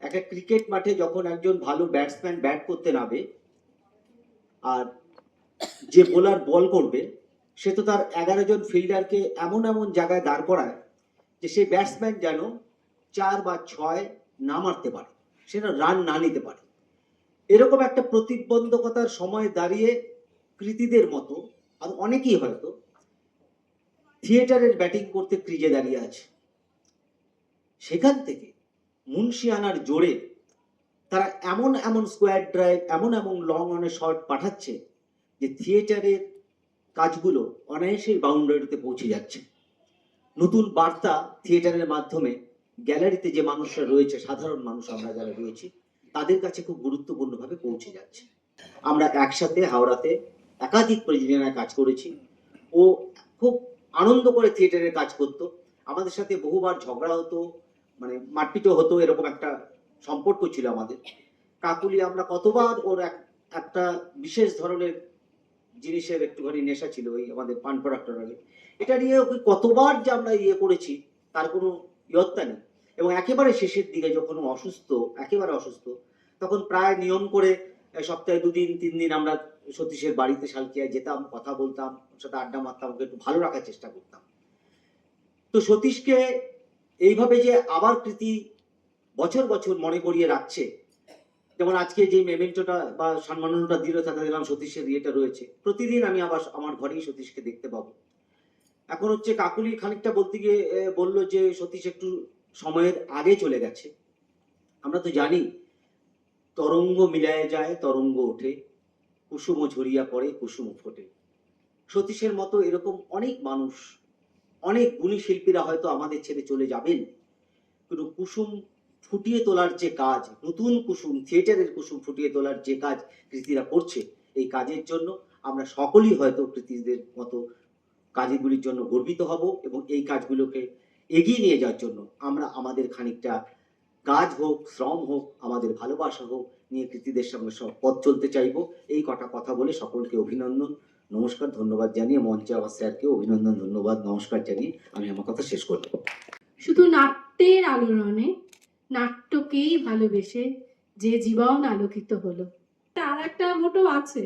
একটা ক্রিকেট মাঠে যখন একজন ভালো ব্যাটসম্যান ব্যাট করতে নামে, আর যে বোলার বল করবে, সে তো তার 11 জন ফিল্ডারকে এমন এমন জায়গায় দাঁড় করায় যে সেই ব্যাটসম্যান যেন 4 বা 6 না মারতে পারে, সেটা রান না নিতে পারে। এরকম একটা প্রতিবন্ধকতার সময় দাঁড়িয়ে কৃতিদের মতো আর অনেকেই হয়তো থিয়েটারের ব্যাটিং করতে ক্রিজে দাঁড়িয়ে আছে। সেখান থেকে মুন্সিয়ানার জোরে তারা এমন এমন স্কোয়ার ড্রাইভ, এমন এমন লং অনে শট পাঠাচ্ছে যে থিয়েটারের কাজগুলো অনায়াসেই বাউন্ডারিতে পৌঁছে যাচ্ছে। নতুন বার্তা থিয়েটারের মাধ্যমে গ্যালারিতে যে মানুষরা রয়েছে, সাধারণ মানুষ আমরা যারা রয়েছি, তাদের কাছে খুব গুরুত্বপূর্ণভাবে পৌঁছে যাচ্ছে। আমরা একসাথে হাওড়াতে একাধিক প্রযোজনায় কাজ করেছি। ও খুব আনন্দ করে থিয়েটারের কাজ করতো, আমাদের সাথে বহুবার ঝগড়া হতো, মারপিটও হতো, এরকম একটা সম্পর্ক ছিল আমাদের। কাকুলি আমরা কতবার, ওর একটা বিশেষ ধরনের জিনিসের একটুখানি নেশা ছিল, ওই আমাদের পান প্রোডাক্টর আগে, এটা নিয়ে কতবার যে আমরা করেছি তার কোনো ইয়ত্তা নেই। এবং একেবারে শেষের দিকে যখন অসুস্থ, একেবারে অসুস্থ, তখন প্রায় নিয়ম করে সপ্তাহে 2 দিন 3 দিন আমরা সতীশের বাড়িতে শালকিয়ায় যেতাম, কথা বলতাম, ওর সাথে আড্ডা মারতাম, ওকে একটু ভালো রাখার চেষ্টা করতাম। তো সতীশকে এইভাবে যে আবার কৃতি বছর বছর মনে করিয়ে রাখছে, যেমন আজকে যে মেমেন্টোটা বা সম্মাননাটা দিল তাতে দিলাম সতীশের ইয়েটা রয়েছে, প্রতিদিন আমি আবার আমার ঘরেই সতীশকে দেখতে পাবো। এখন হচ্ছে কাকুলি খানিকটা বলতে গিয়ে বললো যে সতীশ একটু সময়ের আগে চলে গেছে। আমরা তো জানি তরঙ্গ মিলায় যায় তরঙ্গ ওঠে, কুসুম ঝরিয়া পড়ে কুসুম ফোটে। সতীশের মতো এরকম অনেক মানুষ, অনেক গুণী শিল্পীরা হয়তো আমাদের ছেড়ে চলে যাবেন, কিন্তু কুসুম ফুটিয়ে তোলার যে কাজ, নতুন কুসুম, থিয়েটারের কুসুম ফুটিয়ে তোলার যে কাজ কৃতিরা করছে, এই কাজের জন্য আমরা সকলেই হয়তো কৃতিদের মতো কাজগুলির জন্য গর্বিত হব এবং এই কাজগুলোকে এগিয়ে নিয়ে যাওয়ার জন্য আমরা আমাদের খানিকটা কাজ হোক, শ্রম হোক, আমাদের ভালোবাসা হোক নিয়ে কৃতিদের সঙ্গে সব পথ চলতে চাইবো। এই কটা কথা বলে সকলকে অভিনন্দন, নমস্কার, ধন্যবাদ জানিয়ে মঞ্চে আমার স্যারকে অভিনন্দন, ধন্যবাদ, নমস্কার জানিয়ে আমি আমার কথা শেষ করব। শুধু নাট্যের আলোড়নে, নাট্যকেই ভালোবেসে যে জীবন আলোকিত হলো। আর একটা মোটো আছে,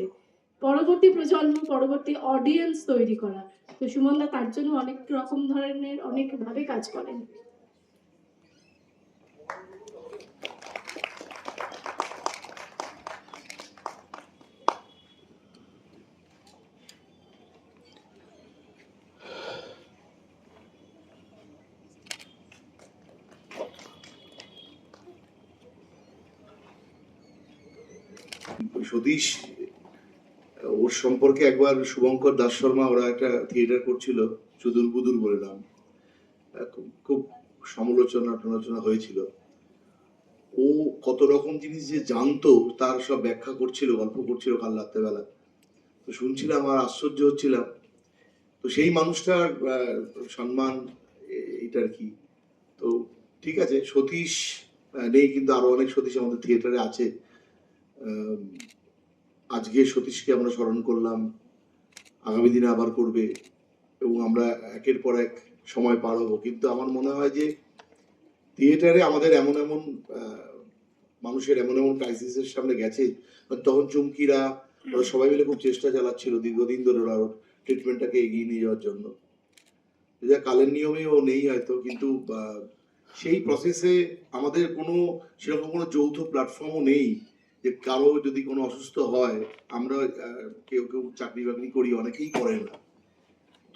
পরবর্তী প্রজন্ম, পরবর্তী অডিয়েন্স তৈরি করা। তো সুমনদা তার জন্য অনেক রকম ধরনের অনেকভাবে কাজ করেন। সতীশ, ওর সম্পর্কে একবার শুভঙ্কর দাস শর্মা, ওরা একটা থিয়েটার করছিল সুদূর বুদুর বলে নাম, খুব সমালোচনা টনালোচনা হয়েছিল। ও কত রকম জিনিস যে জানতো তার সব ব্যাখ্যা করছিল, গল্প করছিল কাল রাত্রেবেলা। তো শুনছিলাম আর আশ্চর্য হচ্ছিলাম। তো সেই মানুষটার সম্মান এটা আর কি। তো ঠিক আছে, সতীশ নেই, কিন্তু আরো অনেক সতীশ আমাদের থিয়েটারে আছে। আজকে সতীশকে আমরা স্মরণ করলাম, আগামী দিনে আবার করবে এবং আমরা একের পর এক সময় পার হবো। কিন্তু আমার মনে হয় যে থিয়েটারে আমাদের এমন এমন মানুষের এমন এমন ক্রাইসিসের সামনে গেছে, তখন চুমকিরা ওরা সবাই মিলে খুব চেষ্টা চালাচ্ছিল দীর্ঘদিন ধরে ওরা ট্রিটমেন্টটাকে এগিয়ে নিয়ে যাওয়ার জন্য। যা কালের নিয়মে ও নেই হয়তো, কিন্তু সেই প্রসেসে আমাদের কোনো সেরকম কোনো যৌথ প্ল্যাটফর্মও নেই যে কারো যদি কোনো অসুস্থ হয়, আমরা কেউ কেউ চাকরি বাকরি করি, অনেকেই করে না,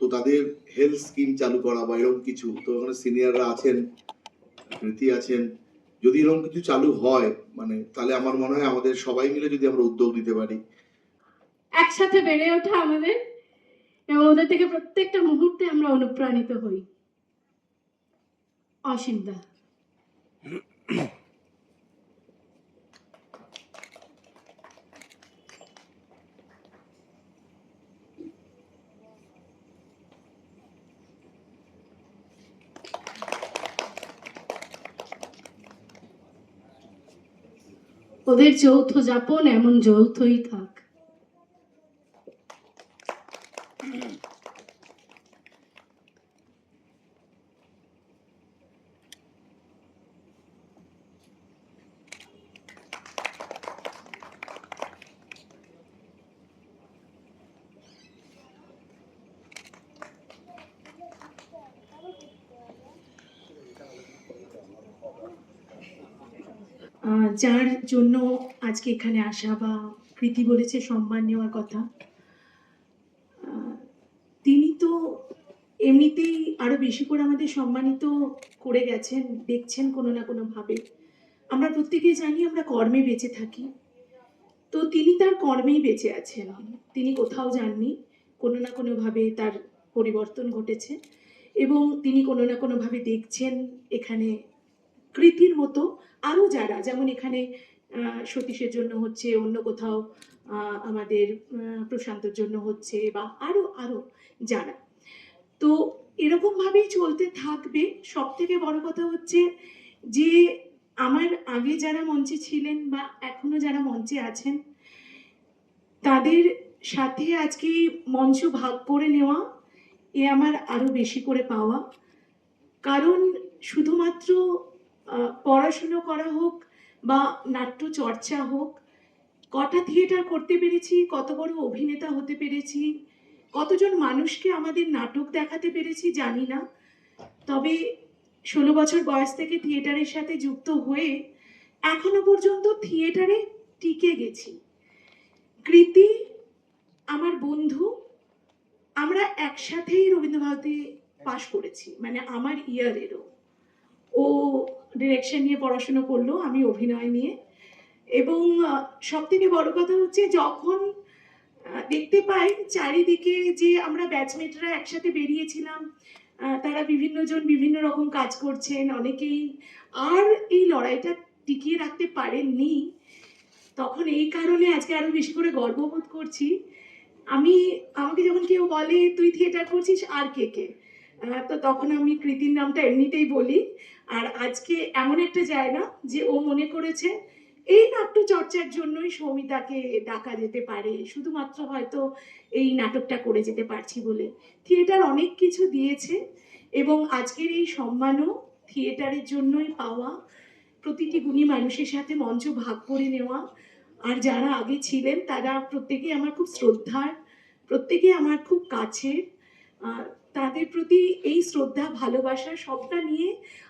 তো তাদের হেলথ স্কিম চালু করা বা এরকম কিছু, তো ওখানে সিনিয়ররা আছেন, কৃতি আছেন, যদি এরকম কিছু চালু হয় মানে তাহলে আমার মনে হয় আমাদের সবাই মিলে যদি আমরা উদ্যোগ নিতে পারি, একসাথে বেড়ে ওঠা আমাদের, এবং ওদের থেকে প্রত্যেকটা মুহূর্তে আমরা অনুপ্রাণিত হই। অসীমদা, ওদের যৌথ যাপন এমন যৌথই থাক। যার জন্য আজকে এখানে আসা বা কৃতি বলেছে সম্মান নেওয়ার কথা, তিনি তো এমনিতেই আরো বেশি করে আমাদের সম্মানিত করে গেছেন, দেখছেন কোনো না কোনো ভাবে। আমরা প্রত্যেকেই জানি আমরা কর্মে বেঁচে থাকি, তো তিনি তার কর্মেই বেঁচে আছেন, তিনি কোথাও যাননি, কোনো না কোনো ভাবে তার পরিবর্তন ঘটেছে এবং তিনি কোনো না কোনো ভাবে দেখছেন এখানে কৃতির মতো আরো যারা, যেমন এখানে সতীশের জন্য হচ্ছে, অন্য কোথাও আমাদের প্রশান্তর জন্য হচ্ছে, বা আরো আরো যারা, তো এরকম ভাবেই চলতে থাকবে। সব থেকে বড় কথা হচ্ছে যে আমার আগে যারা মঞ্চে ছিলেন বা এখনো যারা মঞ্চে আছেন, তাদের সাথে আজকে মঞ্চ ভাগ করে নেওয়া, এ আমার আরো বেশি করে পাওয়া। কারণ শুধুমাত্র পড়াশুনো করা হোক বা নাট্য চর্চা হোক, কটা থিয়েটার করতে পেরেছি, কত বড় অভিনেতা হতে পেরেছি, কতজন মানুষকে আমাদের নাটক দেখাতে পেরেছি জানি না, তবে 16 বছর বয়স থেকে থিয়েটারের সাথে যুক্ত হয়ে এখনো পর্যন্ত থিয়েটারে টিকে গেছি। কৃতি আমার বন্ধু, আমরা একসাথেই রবীন্দ্রভারতী পাশ করেছি, মানে আমার ইয়ারেরও। ও ডিরেকশন নিয়ে পড়াশুনো করলো, আমি অভিনয় নিয়ে। এবং সব থেকে বড় কথা হচ্ছে যখন দেখতে পাই চারিদিকে যে আমরা ব্যাচমেটরা একসাথে বেরিয়েছিলাম, তারা বিভিন্ন জন বিভিন্ন রকম কাজ করছেন, অনেকেই আর এই লড়াইটা টিকিয়ে রাখতে পারেননি, তখন এই কারণে আজকে আরো বেশি করে গর্ববোধ করছি। আমাকে যখন কেউ বলে তুই থিয়েটার করছিস, আর কে কে, তো তখন আমি কৃতির নামটা এমনিতেই বলি। আর আজকে এমন একটা জায়গা যে ও মনে করেছে এই নাট্য চর্চার জন্যই সৌমিতাকে ডাকা যেতে পারে, শুধুমাত্র হয়তো এই নাটকটা করে যেতে পারছি বলে। থিয়েটার অনেক কিছু দিয়েছে এবং আজকের এই সম্মানও থিয়েটারের জন্যই পাওয়া। প্রতিটি গুণী মানুষের সাথে মঞ্চ ভাগ করে নেওয়া, আর যারা আগে ছিলেন তারা প্রত্যেকেই আমার খুব শ্রদ্ধার, প্রত্যেকে আমার খুব কাছের। তাদের প্রতি এই শ্রদ্ধা ভালোবাসা সবটা নিয়ে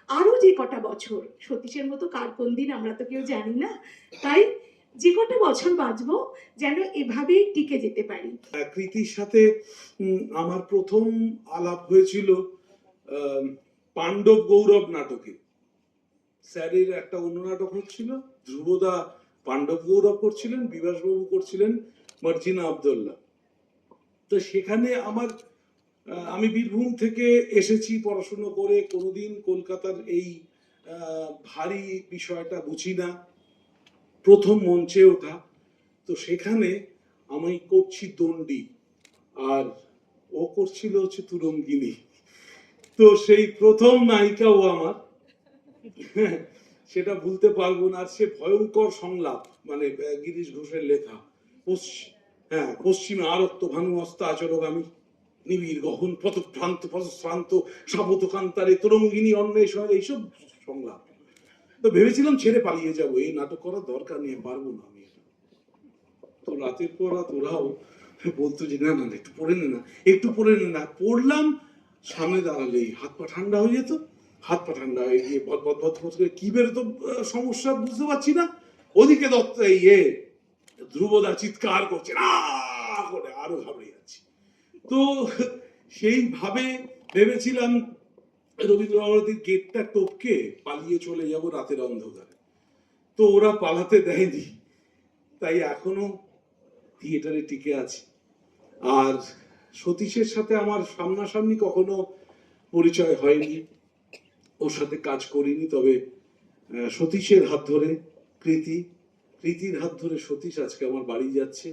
আরো যে কটা বছর, সতীশের মতো কার কোন দিন আমরা তো কেউ জানি না, তাই যে কটা বছর বাঁচবো যেন এভাবেই টিকে যেতে পারি। কৃতির সাথে আমার প্রথম আলাপ হয়েছিল পাণ্ডব গৌরব নাটকে। স্যারের একটা অন্য নাটক হচ্ছিল, ধ্রুবদা পাণ্ডব গৌরব করছিলেন, বিভাসবাবু করছিলেন মার্জিনা আবদুল্লাহ। তো সেখানে আমি বীরভূম থেকে এসেছি পড়াশুনো করে, কোনোদিন কলকাতার এই ভারী বিষয়টা বুঝি না, প্রথম মঞ্চে ওঠা। তো সেখানে আমি করছি দণ্ডি আর ও করছিল হচ্ছে তুরঙ্গিনী। তো সেই প্রথম নায়িকা ও আমার, সেটা ভুলতে পারবো না। আর সে ভয়ঙ্কর সংলাপ, মানে গিরিশ ঘোষের লেখা, পশ্চিমে আরক্ত ভানু হস্তা আচরগামী নিবিড় গহন পথভ্রান্ত পথশ্রান্ত সাবত কান্তারে তরঙ্গিনী অন্বেষণ, এইসব সংলাপ। তো ভেবেছিলাম ছেড়ে পালিয়ে যাব, এই নাটক করার দরকার নেই, পারবো না আমি। তো রাতের পর রাত ওরাও বলতো যে না না একটু পড়ে নে না, একটু পড়ে নে না। পড়লাম, সামনে দাঁড়ালেই হাত পা ঠান্ডা হয়ে যেত, হাত পা ঠান্ডা হয়ে গিয়ে ভদ করে কি বেরোতো সমস্যা বুঝতে পারছি না। ওদিকে দত্ত ধ্রুবদা চিৎকার করছে না করে, আরো ঘাবড়ে যাচ্ছি। তো সেইভাবে ভেবেছিলাম রবীন্দ্রভারতীর গেটটা টপকে পালিয়ে চলে যাব রাতের অন্ধকারে। তো ওরা পালাতে দেয়নি, তাই এখনো থিয়েটারে টিকে আছে। আর সতীশের সাথে আমার সামনাসামনি কখনো পরিচয় হয়নি, ওর সাথে কাজ করিনি। তবে সতীশের হাত ধরে কৃতির হাত ধরে সতীশ আজকে আমার বাড়ি যাচ্ছে,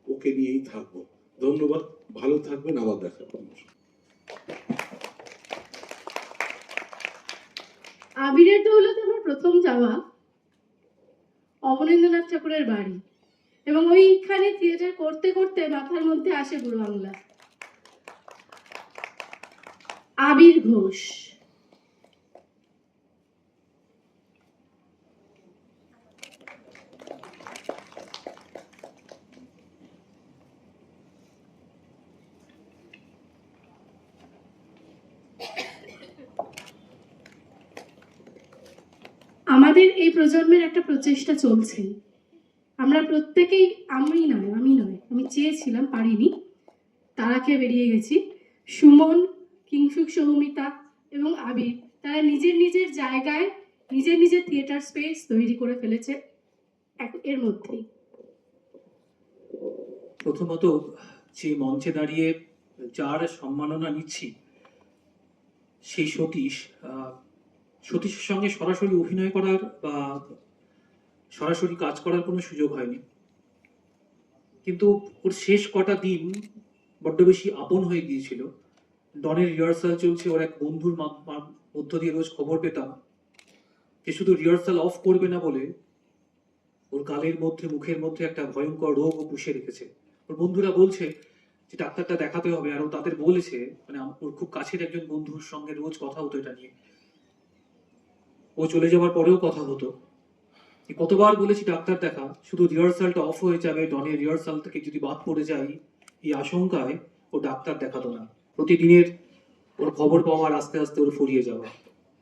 ওকে নিয়েই থাকবো। ধন্যবাদ, ভালো থাকবেন, আবার দেখা হবে। আবিরের দৌলতে আমার প্রথম যাওয়া অবনীন্দ্রনাথ ঠাকুরের বাড়ি, এবং ওইখানে থিয়েটার করতে করতে মাথার মধ্যে আসে বুড়ো বাংলা। আবির ঘোষ, আমাদের এই প্রজন্মের একটা প্রচেষ্টা চলছে। আমরা প্রত্যেকেই, আমি চেয়েছিলাম, পারিনি, তারা খেয়ে বেরিয়ে গেছি। সুমন, কিংসুক, সৌমিতা এবং আবির, তারা নিজের নিজের জায়গায় নিজের নিজের থিয়েটার স্পেস তৈরি করে ফেলেছে এর মধ্যেই। প্রথমত যে মঞ্চে দাঁড়িয়ে যার সম্মাননা নিচ্ছি সেই সতীশের সঙ্গে সরাসরি অভিনয় করার বা সরাসরি কাজ করার কোনো সুযোগ হয়নি, কিন্তু ওর শেষ কটা দিন বড্ড বেশি আপন হয়ে গিয়েছিল। ডনের রিহার্সাল চলছে, ওর এক বন্ধুর মধ্য দিয়ে রোজ খবর পেতাম যে শুধু রিহার্সাল অফ করবে না বলে ওর গালের মধ্যে, মুখের মধ্যে একটা ভয়ঙ্কর রোগ ও পুষে রেখেছে। ওর বন্ধুরা বলছে যে ডাক্তারটা দেখাতে হবে, আর ও তাদের বলেছে, মানে ওর খুব কাছের একজন বন্ধুর সঙ্গে রোজ কথা হতো এটা নিয়ে। ও চলে যাওয়ার পরেও কথা হতো, কতবার বলেছি ডাক্তার দেখা, শুধু রিহার্সালটা অফ হয়ে যাবে, ডনের রিহার্সাল থেকে যদি বাদ পড়ে যায় এই আশঙ্কায় ও ডাক্তার দেখাতো না। প্রতিদিনের ওর খবর পাওয়ার আস্তে আস্তে ওর ফুরিয়ে যাওয়া।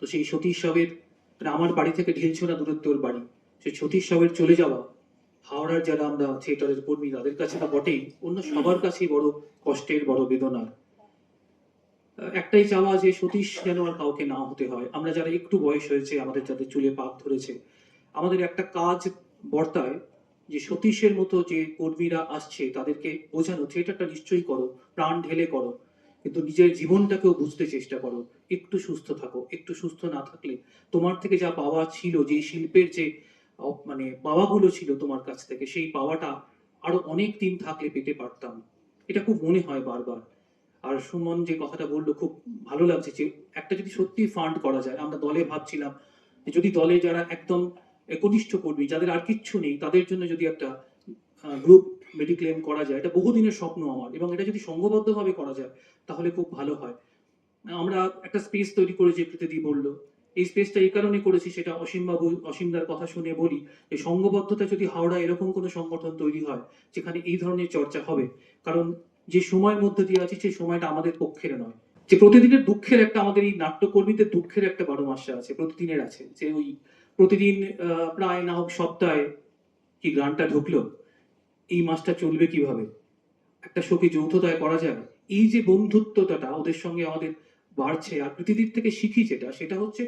তো সেই সতীশ শবের, মানে আমার বাড়ি থেকে ঢিলছোড়া দূরত্বে ওর বাড়ি, সেই সতীশ শবের চলে যাওয়া হাওড়ার যারা আমরা থিয়েটারের কর্মী তাদের কাছে তো বটেই, অন্য সবার কাছেই বড় কষ্টের, বড় বেদনার। একটাই চাওয়া যে সতীশ যেন আর কাউকে না হতে হয়। আমরা যারা একটু বয়স হয়েছে, আমাদের যাদের চুলে পাক ধরেছে, আমাদের একটা কাজ বর্তায় যে সতীশের মতো যে কর্মীরা আসছে তাদেরকে বোঝানো, থিয়েটারটা নিশ্চয়ই করো, প্রাণ ঢেলে করো, কিন্তু নিজের জীবনটাকেও বুঝতে চেষ্টা করো, একটু সুস্থ থাকো। একটু সুস্থ না থাকলে তোমার থেকে যা পাওয়া ছিল, যে শিল্পের যে মানে পাওয়াগুলো ছিল তোমার কাছ থেকে, সেই পাওয়াটা আরো অনেক দিন থাকলে পেতে পারতাম। এটা খুব মনে হয় বারবার। আর সুমন যে কথাটা বললো খুব ভালো লাগছে, যে একটা যদি সত্যি ফান্ড করা যায়। আমরা দলে ভাবছিলাম যে যদি দলে যারা একদম একনিষ্ঠ কর্মী, যাদের আর কিচ্ছু নেই, তাদের জন্য যদি একটা গ্রুপ মেডিক্লেম করা যায়, এটা বহুদিনের স্বপ্ন আমার, এবং এটা যদি সংঘবদ্ধভাবে করা যায় তাহলে খুব ভালো হয়। আমরা একটা স্পেস তৈরি করেছি, প্রীতিদি বললো, এই স্পেসটা এই কারণে করেছি, সেটা অসীমদার কথা শুনে বলি, যে সংঘবদ্ধতা যদি হাওড়া এরকম কোনো সংগঠন তৈরি হয় যেখানে এই ধরনের চর্চা হবে, কারণ যে সময়ের মধ্যে দিয়ে আছি সেই সময়টা আমাদের পক্ষের নয়। যে প্রতিদিনের দুঃখের একটা, আমাদের এই নাট্যকর্মীদের দুঃখের একটা 12 মাসে আছে, প্রতিদিনের আছে, যে ওই প্রতিদিন প্রায় না হোক সপ্তাহে কি গানটা ঢুকলো, এই মাসটা চলবে কিভাবে, একটা শোকে যৌথতায় করা যায়। এই যে বন্ধুত্বটা ওদের সঙ্গে আমাদের বাড়ছে, আর প্রতিদিন থেকে শিখি যেটা, সেটা হচ্ছে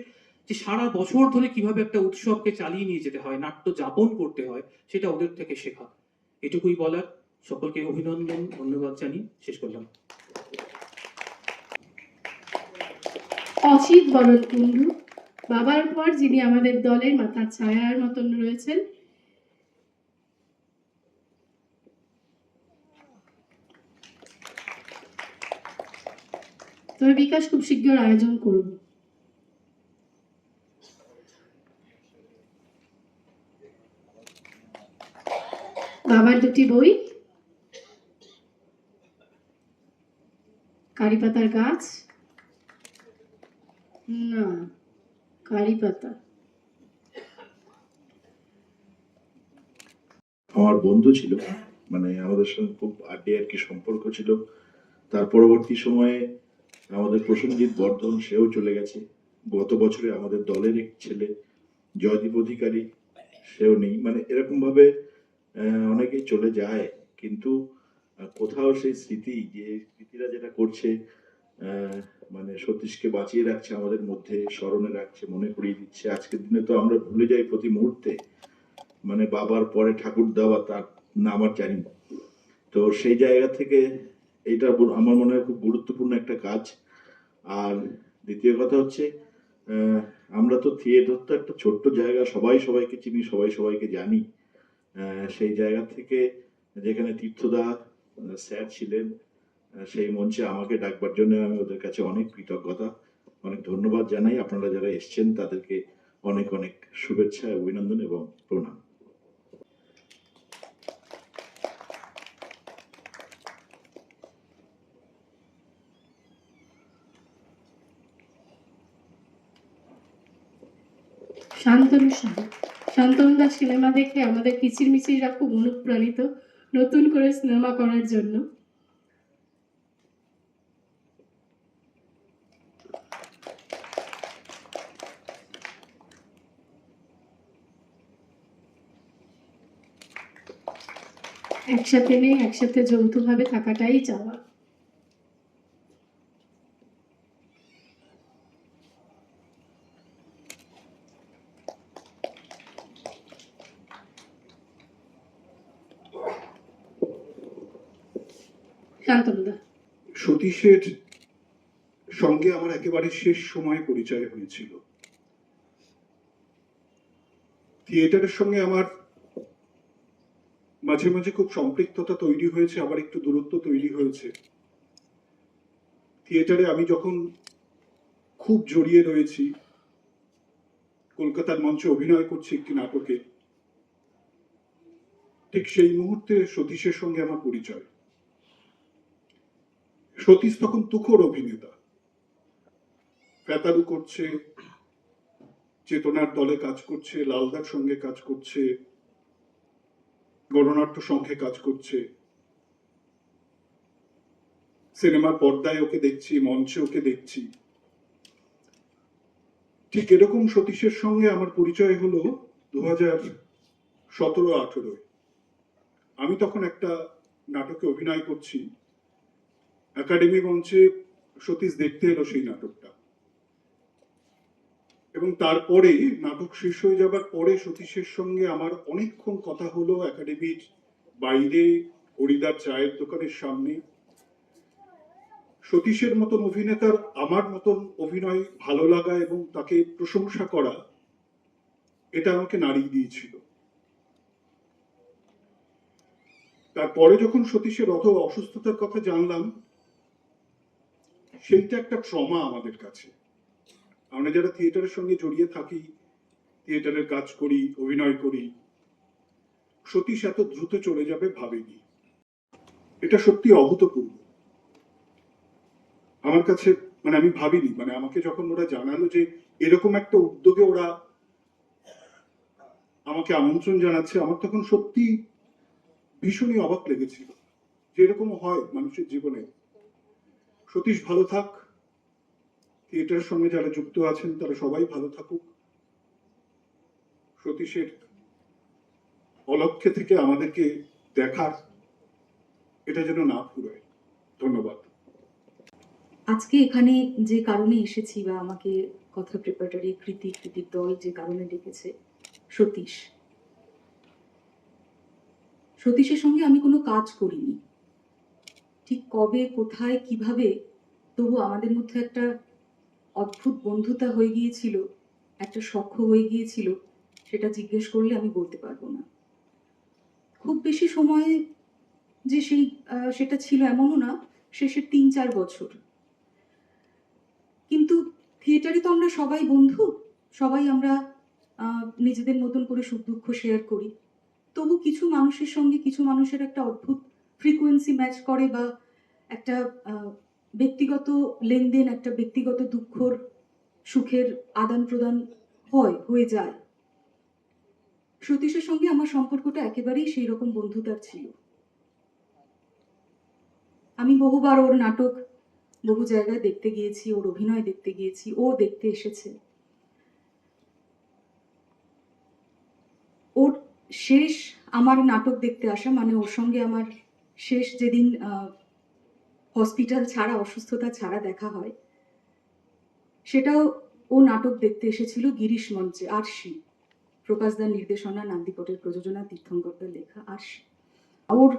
যে সারা বছর ধরে কিভাবে একটা উৎসবকে চালিয়ে নিয়ে যেতে হয়, নাট্য যাপন করতে হয়, সেটা ওদের থেকে শেখা। এটুকুই বলার। সকলকে অভিনন্দন, ধন্যবাদ জানিয়ে শেষ করলাম। অসিত বরণ কুণ্ডু, বাবার পর যিনি আমাদের দলের মাথার ছায়ার মতন রয়েছেন। তবে বিকাশ খুব শীঘ্র আয়োজন করব। বাবার দুটি বই, কারি পাতার গাছ, না কারি পাতা, আমার বন্ধু ছিল, মানে আমাদের সঙ্গে খুব আড্ডে আর কি সম্পর্ক ছিল। তার পরবর্তী সময়ে আমাদের প্রসেনজিৎ বর্ধন, সেও চলে গেছে। গত বছরে আমাদের দলের এক ছেলে জয়দীপ অধিকারী, সেও নেই। মানে এরকম ভাবে অনেকেই চলে যায়, কিন্তু কোথাও সেই স্মৃতি, যে স্মৃতিরা যেটা করছে, মানে সতীশকে বাঁচিয়ে রাখছে আমাদের মধ্যে, স্মরণে রাখছে, মনে করিয়ে দিচ্ছে। আজকের দিনে তো আমরা ভুলে যাই প্রতি মুহূর্তে, মানে বাবার পরে ঠাকুর দেওয়া, তার নাম আর জানি না। তো সেই জায়গা থেকে এটা আমার মনে হয় খুব গুরুত্বপূর্ণ একটা কাজ। আর দ্বিতীয় কথা হচ্ছে, আমরা তো থিয়েটার তো একটা ছোট্ট জায়গা, সবাই সবাইকে চিনি, সবাই সবাইকে জানি। সেই জায়গা থেকে যেখানে তীর্থদা স্যার ছিলেন, সেই মঞ্চে আমাকে ডাকবার জন্য আমি ওদের কাছে অনেক কৃতজ্ঞতা, অনেক ধন্যবাদ জানাই। আপনারা যারা এসছেন তাদেরকে অনেক অনেক শুভেচ্ছা, অভিনন্দন এবং প্রণাম। শান্তনু সাহা। শান্তনু দাস সিনেমা দেখে আমাদের কিচিরমিচিররা খুব অনুপ্রাণিত নতুন করে সিনেমা করার জন্য। একসাথে নেই, একসাথে যৌথভাবে থাকাটাই চাওয়া। সতীশের সঙ্গে আমার একেবারে শেষ সময় পরিচয় হয়েছিল। থিয়েটারের সঙ্গে আমার মাঝে মাঝে খুব সম্পৃক্ততা তৈরি হয়েছে, আবার একটু দূরত্ব তৈরি হয়েছে। থিয়েটারে আমি যখন খুব জড়িয়ে রয়েছি, কলকাতার মঞ্চে অভিনয় করছি একটি নাটকে, ঠিক সেই মুহূর্তে সতীশের সঙ্গে আমার পরিচয়। সতীশ তখন তুখোর অভিনেতা, ফেতারু করছে, চেতনার দলে কাজ করছে, লালদার সঙ্গে কাজ করছে, গণনাট্য সংঘে কাজ করছে, সিনেমার পর্দায় ওকে দেখছি, মঞ্চে ওকে দেখছি। ঠিক এরকম সতীশের সঙ্গে আমার পরিচয় হলো 2017-18। আমি তখন একটা নাটকে অভিনয় করছি, একাডেমি মঞ্চে সতীশ দেখতে এলো সেই নাটকটা, এবং তারপরে নাটক শেষ হয়ে যাবার পরে সতীশের সঙ্গে আমার অনেকক্ষণ কথা হলো একাডেমির বাইরে, হরিদার চায়ের দোকানের সামনে। সতীশের মতন অভিনেতার আমার মতন অভিনয় ভালো লাগা এবং তাকে প্রশংসা করা, এটা আমাকে নাড়িয়ে দিয়েছিল। তারপরে যখন সতীশের অত অসুস্থতার কথা জানলাম, সেইটা একটা ট্রমা আমাদের কাছে। আমরা যারা থিয়েটারের সঙ্গে জড়িয়ে থাকি, থিয়েটারের কাজ করি, অভিনয় করি, সতীশ এত দ্রুত চলে যাবে ভাবিনি। এটা সত্যি অভূতপূর্ব আমার কাছে। মানে আমি ভাবিনি, মানে আমাকে যখন ওরা জানালো যে এরকম একটা উদ্যোগে ওরা আমাকে আমন্ত্রণ জানাচ্ছে, আমার তখন সত্যি ভীষণই অবাক লেগেছিল যে এরকম হয় মানুষের জীবনে। সতীশ ভালো থাক, থিয়েটারের সঙ্গে যারা যুক্ত আছেন তারা সবাই ভালো থাকুক। সতীশের অলক্ষ্যে থেকে আমাদেরকে দেখার এটা যেন না ফুরায়। ধন্যবাদ। আজকে এখানে যে কারণে এসেছি বা আমাকে কথা প্রিপারেটরি কৃতির দল যে কারণে ডেকেছে, সতীশের সঙ্গে আমি কোনো কাজ করিনি, ঠিক কবে, কোথায়, কিভাবে, তবু আমাদের মধ্যে একটা অদ্ভুত বন্ধুতা হয়ে গিয়েছিল, একটা সখ্য হয়ে গিয়েছিল, সেটা জিজ্ঞেস করলে আমি বলতে পারবো না। খুব বেশি সময় যে সেটা ছিল এমনও না, শেষের 3-4 বছর। কিন্তু থিয়েটারে তো আমরা সবাই বন্ধু, সবাই আমরা নিজেদের মতন করে সুখ দুঃখ শেয়ার করি। তবু কিছু মানুষের সঙ্গে কিছু মানুষের একটা অদ্ভুত ফ্রিকোয়েন্সি ম্যাচ করে, বা একটা ব্যক্তিগত লেনদেন, একটা ব্যক্তিগত দুঃখর সুখের আদান প্রদান হয়ে যায়। সতীশের সঙ্গে আমার সম্পর্কটা একেবারেই সেই রকম বন্ধুতার ছিল। আমি বহুবার ওর নাটক বহু জায়গায় দেখতে গিয়েছি, ওর অভিনয় দেখতে গিয়েছি, ও দেখতে এসেছে। ওর শেষ আমার নাটক দেখতে আসা, মানে ওর সঙ্গে আমার শেষ যেদিন হসপিটাল ছাড়া, অসুস্থতা ছাড়া দেখা হয়, সেটাও ও নাটক দেখতে এসেছিল গিরিশ মঞ্চে। আরশি, প্রকাশদার নির্দেশনা, নান্দিপটের প্রযোজনা, তীর্থঙ্করদার লেখা আরশি। ওর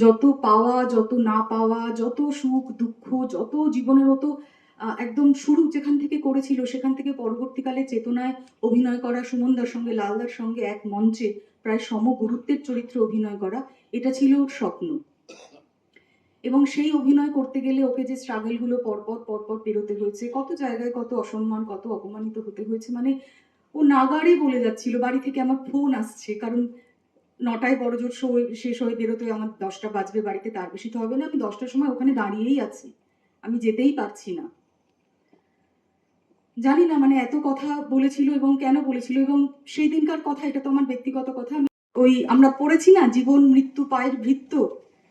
যত পাওয়া, যত না পাওয়া, যত সুখ দুঃখ, যত জীবনের মতো একদম শুরু যেখান থেকে করেছিল সেখান থেকে পরবর্তীকালে চেতনায় অভিনয় করা, সুমনদার সঙ্গে, লালদার সঙ্গে এক মঞ্চে প্রায় সমগুরুত্বের চরিত্রে অভিনয় করা, এটা ছিল ওর স্বপ্ন। এবং সেই অভিনয় করতে গেলে ওকে যে স্ট্রাগলগুলো পরপর পেরোতে হয়েছে, কত জায়গায় কত অসম্মান, কত অপমানিত হতে হয়েছে, মানে ও নাগাড়ে বলে যাচ্ছিল। বাড়ি থেকে আমার ফোন আসছে, কারণ 9টায় বড়জোর শো শেষ হয়ে বেরোতে আমার 10টা বাজবে বাড়িতে, তার বেশি তো হবে না। আমি 10টার সময় ওখানে দাঁড়িয়েই আছি, আমি যেতেই পারছি না। জানি না মানে এত কথা বলেছিল এবং কেন বলেছিল, এবং সেই দিনকার কথা, এটা তো আমার ব্যক্তিগত কথা। ওই আমরা পড়েছি না, জীবন মৃত্যু পায়ের ভৃত্য,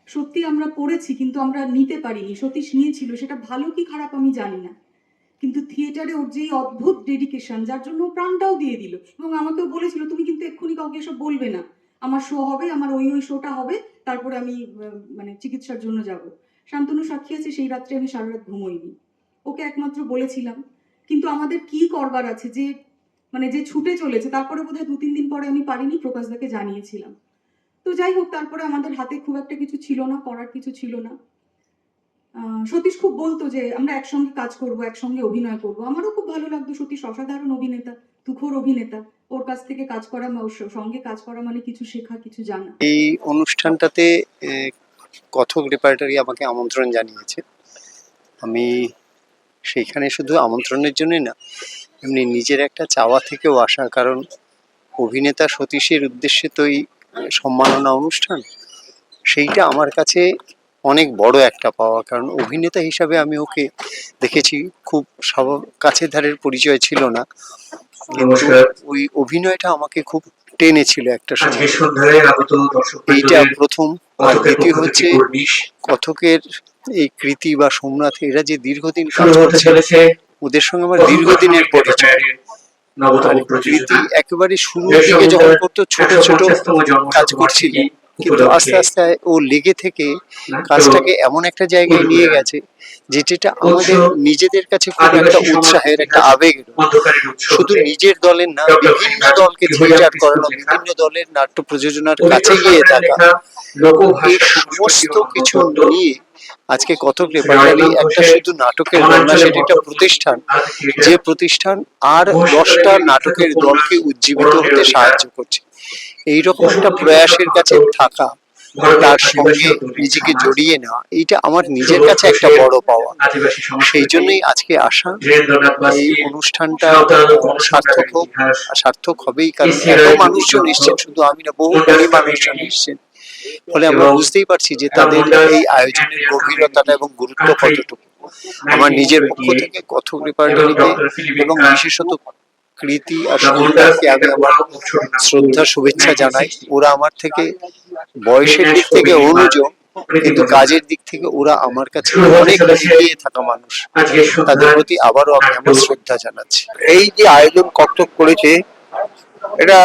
সত্যি আমরা পড়েছি কিন্তু আমরা নিতে পারিনি। সতীশ নিয়েছিল, সেটা ভালো কি খারাপ আমি জানি না, কিন্তু থিয়েটারে ওর যে অদ্ভুত ডেডিকেশন, যার জন্য প্রাণটাও দিয়ে দিল। এবং আমাকেও বলেছিল তুমি কিন্তু এক্ষুনি কাউকে এসব বলবে না, আমার শো হবে, আমার ওই শোটা হবে, তারপরে আমি মানে চিকিৎসার জন্য যাব। শান্তনু সাক্ষী আছে, সেই রাত্রে আমি সারা রাত ঘুমোইনি, ওকে একমাত্র বলেছিলাম। কিন্তু আমাদের কি করবার আছে, যে মানে যে ছুটে চলেছে, তারপরে বোধহয় 2-3 দিন পরে আমি পারিনি, প্রকাশদাকে জানিয়েছিলাম। তো যাই হোক, তারপরে আমাদের হাতে খুব একটা কিছু ছিল না, করার কিছু ছিল না। সতীশ খুব বলতো যে আমরা একসঙ্গে কাজ করব, একসঙ্গে অভিনয় করব। আমারও খুব ভালো লাগতো, সতীশ অসাধারণ অভিনেতা, তুখোর অভিনেতা। ওর কাছ থেকে কাজ করা, ওর সঙ্গে কাজ করা মানে কিছু শেখা, কিছু জানা। এই অনুষ্ঠানটাতে কথক রেপার্টারি আমাকে আমন্ত্রণ জানিয়েছে। আমি সেইখানে শুধু আমন্ত্রণের জন্যই না, এমনি নিজের একটা চাওয়া থেকেও আসা, কারণ অভিনেতা সতীশের উদ্দেশ্যে তো এই সম্মাননা অনুষ্ঠান, সেইটা আমার কাছে অনেক বড় একটা পাওয়া। কারণ অভিনেতা হিসাবে আমি ওকে দেখেছি, খুব কাছে ধারের পরিচয় ছিল না, কিন্তু ওই অভিনয়টা আমাকে খুব টেনেছিল একটা আজকে সময়। সন্ধ্যায় আগত দর্শক এইটা প্রথম। আর কতকের দ্বিতীয় পক্ষ হচ্ছে থেকে কর্নিশ কথকের এই কৃতি বা সোমনাথ, এরা যে দীর্ঘদিন কাজ শুরু হতে করছে, চলেছে ওদের সঙ্গে আমার কথক দীর্ঘদিনের সাহিত্য পরিচয়। ব্যান্ডের নবতম আর কৃতি প্রযোজনা একেবারে শুরুর যে দিকে যখন সন্ধ্যার করতো ছোট ছোট 150তম কাজ করছিল, জন্মশতবার্ষিকী কিন্তু আস্তে উপলক্ষে আস্তে ও লেগে থেকে নাট্য কাজটাকে এমন একটা জায়গায় নিয়ে উদ্বোধন। গেছে যেটা উৎস আমাদের নিজেদের কাছে খুব একটা আদিবাসী সমাজ উৎসাহের, একটা ইতিহাস আবেগ। অন্ধকারের উৎস শুধু হতে নিজের দলের না, ডক্টর বিভিন্ন ভেঙ্কার দলকে থিয়েটার গৃহজাত করানো, লেখা বিভিন্ন দলের নাট্য প্রযোজনার পবিত্র কাছে গিয়ে সাগরের থাকা, লেখা এই লোকভাষা সংস্কৃতি সমস্ত ও কিছু তত্ত্ব নিয়ে আজকে কথক রেপার্টারি রায়মান একটা ঘোষের শুধু নাটকের দল না, বনাঞ্চলে সেটা একটা মতো প্রতিষ্ঠান, আর্ট থিয়েটার, যে প্রতিষ্ঠান আর মহেশতলের 10টা বিখ্যাত নাটকের উপন্যাস দলকে উজ্জীবিত অরণ্যের হতে অধিকার, সাহায্য করছে। এইরকম একটা বসুমতী প্রয়াসের কাছে প্রথাগত থাকা, ভারতের তার আদিবাসী সঙ্গে ও দলিত নিজেকে সমাজ, জড়িয়ে নেওয়া, এইটা আমার নিজের সুবোধ কাছে একটা ঘোষের বড় পাওয়া। আদিবাসী সেই সংস্কৃতি, জন্যই আজকে আসা। ধীরেন্দ্রনাথ এই বাস্কির অনুষ্ঠানটা সাঁওতাল ও সার্থক গণসংগ্রামের হোক। ইতিহাস, সার্থক হবেই, কারণ এস.সি. এত রায়ের মানুষজন যুদ্ধ, এসছেন, শুধু আমি না, বহু মুন্ডাস মানুষজন কমিটি এসছেন। ফলে আমরা এবং বুঝতেই পারছি যে তাদের মুন্ডাস এই আয়োজনের ইন্ডিয়ান গভীরতাটা কমিটি এবং গুরুত্ব কান্ট্রি কতটুকু। আমার নিজের পক্ষ 1928 থেকে কথক এবং রেপার্টারিতে ডক্টর ফিলিপ এবং কার বিশেষত কৃতি আর দ্য মুন্ডাস সোমনাথকে আমি আমার থিয়েটার অফ ছোটনাগপুর শ্রদ্ধা শুভেচ্ছা জানাই। 1960 ওরা আমার থেকে বয়সের দিক বিন্যাস থেকে কবি অনুজ, প্রীতি কিন্তু মজুমদার। কাজের দিক থেকে ওরা আমার কাছে শুরু হতে অনেক চলেছে এগিয়ে থাকা মানুষ। আজকে তাদের সন্ধ্যার প্রতি আবারও আমি আমার নাট্য শ্রদ্ধা জানাচ্ছি। এই যে আয়োজন কর্তক করেছে, এটা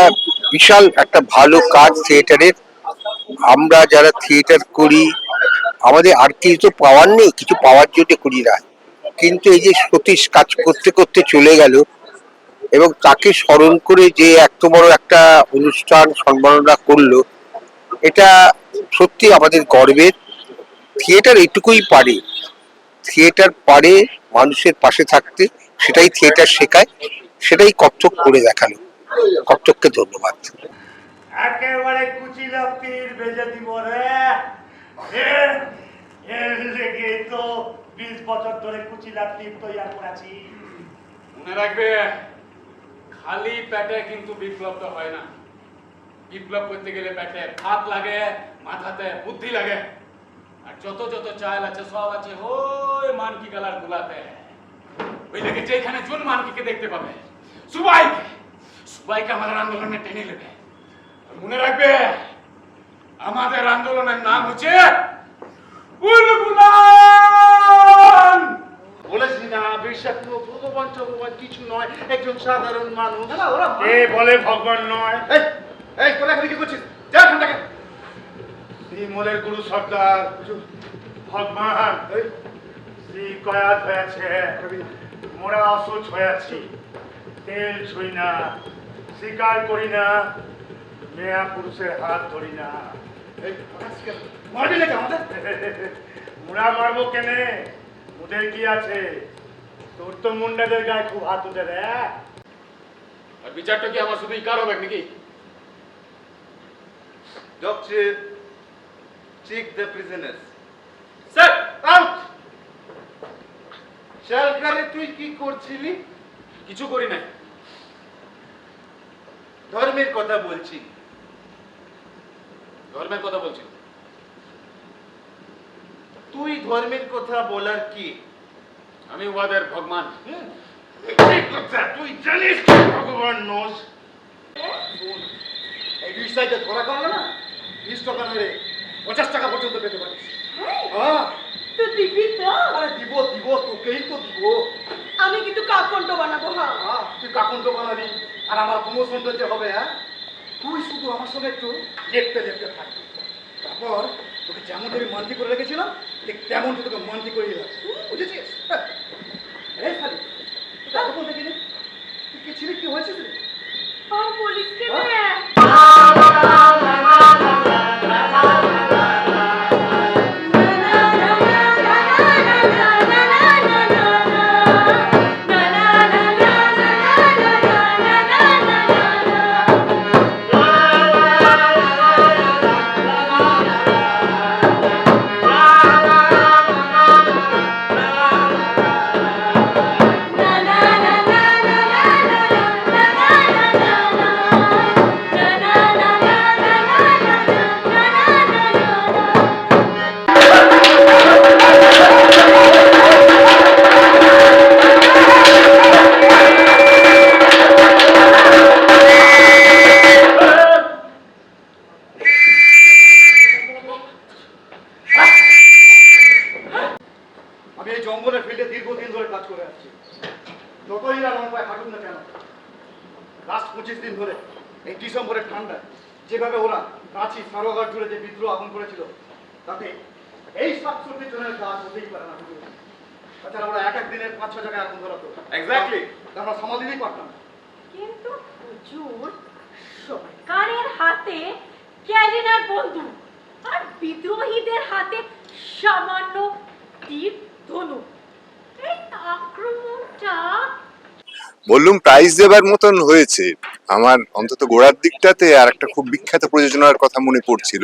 বিশাল একটা ভালো কাজ থিয়েটারের। আমরা যারা থিয়েটার করি, আমাদের আর কিছু তো পাওয়ার নেই, কিছু পাওয়ার জন্য করি না, কিন্তু এই যে সতীশ কাজ করতে করতে চলে গেল এবং তাকে স্মরণ করে যে এত বড় একটা অনুষ্ঠান সম্মাননা করলো, এটা সত্যি আমাদের গর্বের। থিয়েটার এটুকুই পারে, থিয়েটার পারে মানুষের পাশে থাকতে, সেটাই থিয়েটার শেখায়, সেটাই কত্থক করে দেখালো। কত্থককে ধন্যবাদ। একেবারে কুচি লাফতির বেজে দিব রে। এর লেগে তো 20 বছর ধরে কুচি লাফতির তৈরি করেছি। মনে রাখবে, খালি পেটে কিন্তু বিপ্লব তো হয় না। বিপ্লব করতে গেলে পেটে ভাত লাগে, মাথাতে বুদ্ধি লাগে, আর যত যত চাল আছে সব আছে ওই মানকি গালার গুলাতে। ওই লেগে যেখানে জুন মানকিকে দেখতে পাবে, সবাইকে আমাদের আন্দোলনে টেনে নেবে। মনে রাখবে, আমাদের আন্দোলনের নাম হচ্ছে উলগুলান। বলেছি না, বিশ্বাস ভগবান চগবান কিছু নয়, একজন সাধারণ মানুষ। কে বলে ভগবান নয়? এই তোরা এখানে কি করছিস? যা এখান থেকে। শ্রীমলের গুরু সর্দার ভগবান শ্রী কয়াত হয়েছে, মোরা অসুচ হয়েছি, তেল ছুই না, শিকার করি না, মেয়া পুরুষের হাত ধরি না। মারবি নাকি আমাদের? মোরা মারবো কেনে? ওদের কি আছে? তোর তো মুন্ডাদের গায়ে খুব হাত উঠে রে। আর বিচারটা কি আমার শুধু ইকার হবে নাকি? Doctor, take the prisoners. Sir, out! শালকারে তুই কি করছিলি? কিছু করি নাই। ধর্মের কথা বলছি। ধর্মের কথা বলছি। তুই ধর্মের কথা বলার কি? আমি উহাদের ভগবান। তুই জানিস ভগবান নোস? এই বিষয়টা ধরা করলো না, 20 টাকা নয় রে, 50 টাকা পর্যন্ত পেতে পারিস। তুই দিবি তো? আরে দিব দিব, তোকেই তো দিব। আমি কিন্তু কাকণ্ড বানাবো। হ্যাঁ, তুই কাকুন্ড বানাবি আর আমার প্রমোশন হতে হবে। হ্যাঁ, তুই শুধু আমার সঙ্গে একটু লেপতে লেপতে থাকবি, তারপর তোকে যেমন আমি মান্তি করে রেখেছিলাম ঠিক তেমন তোকে মান্তি করে দিলাম, বুঝেছিস? এই খালি তখন দেখিনি তুই কি ছিলি, কি হয়েছিস রে? আর বলিস কে? na na na na na na na na na na অঙ্গনের ফিল্ডে দীর্ঘদিন ধরে কাজ করে আসছি। যতই না আমার পায়ে হাঁটুন না কেন, লাস্ট 25 দিন ধরে এই ডিসেম্বরের ঠান্ডায় যেভাবে ওরা রাঁচি সারোঘাট জুড়ে যে বিদ্রোহ আগুন করেছিল, তাতে এই 67 জনের কাজ হতেই পারে না। তাছাড়া ওরা এক এক দিনের 5-6 জায়গায় আগুন ধরাতো। এক্স্যাক্টলি, আমরা সামাল দিতেই পারতাম। কিন্তু হুজুর, সরকারের হাতে ক্যালিনার বন্দুক আর বিদ্রোহীদের হাতে সামান্য তীর ধনুক, এই আক্রমণটা বললুম প্রাইজ দেবার মতন হয়েছে। আমার অন্তত গোড়ার দিকটাতে আর একটা খুব বিখ্যাত প্রযোজনার কথা মনে পড়ছিল,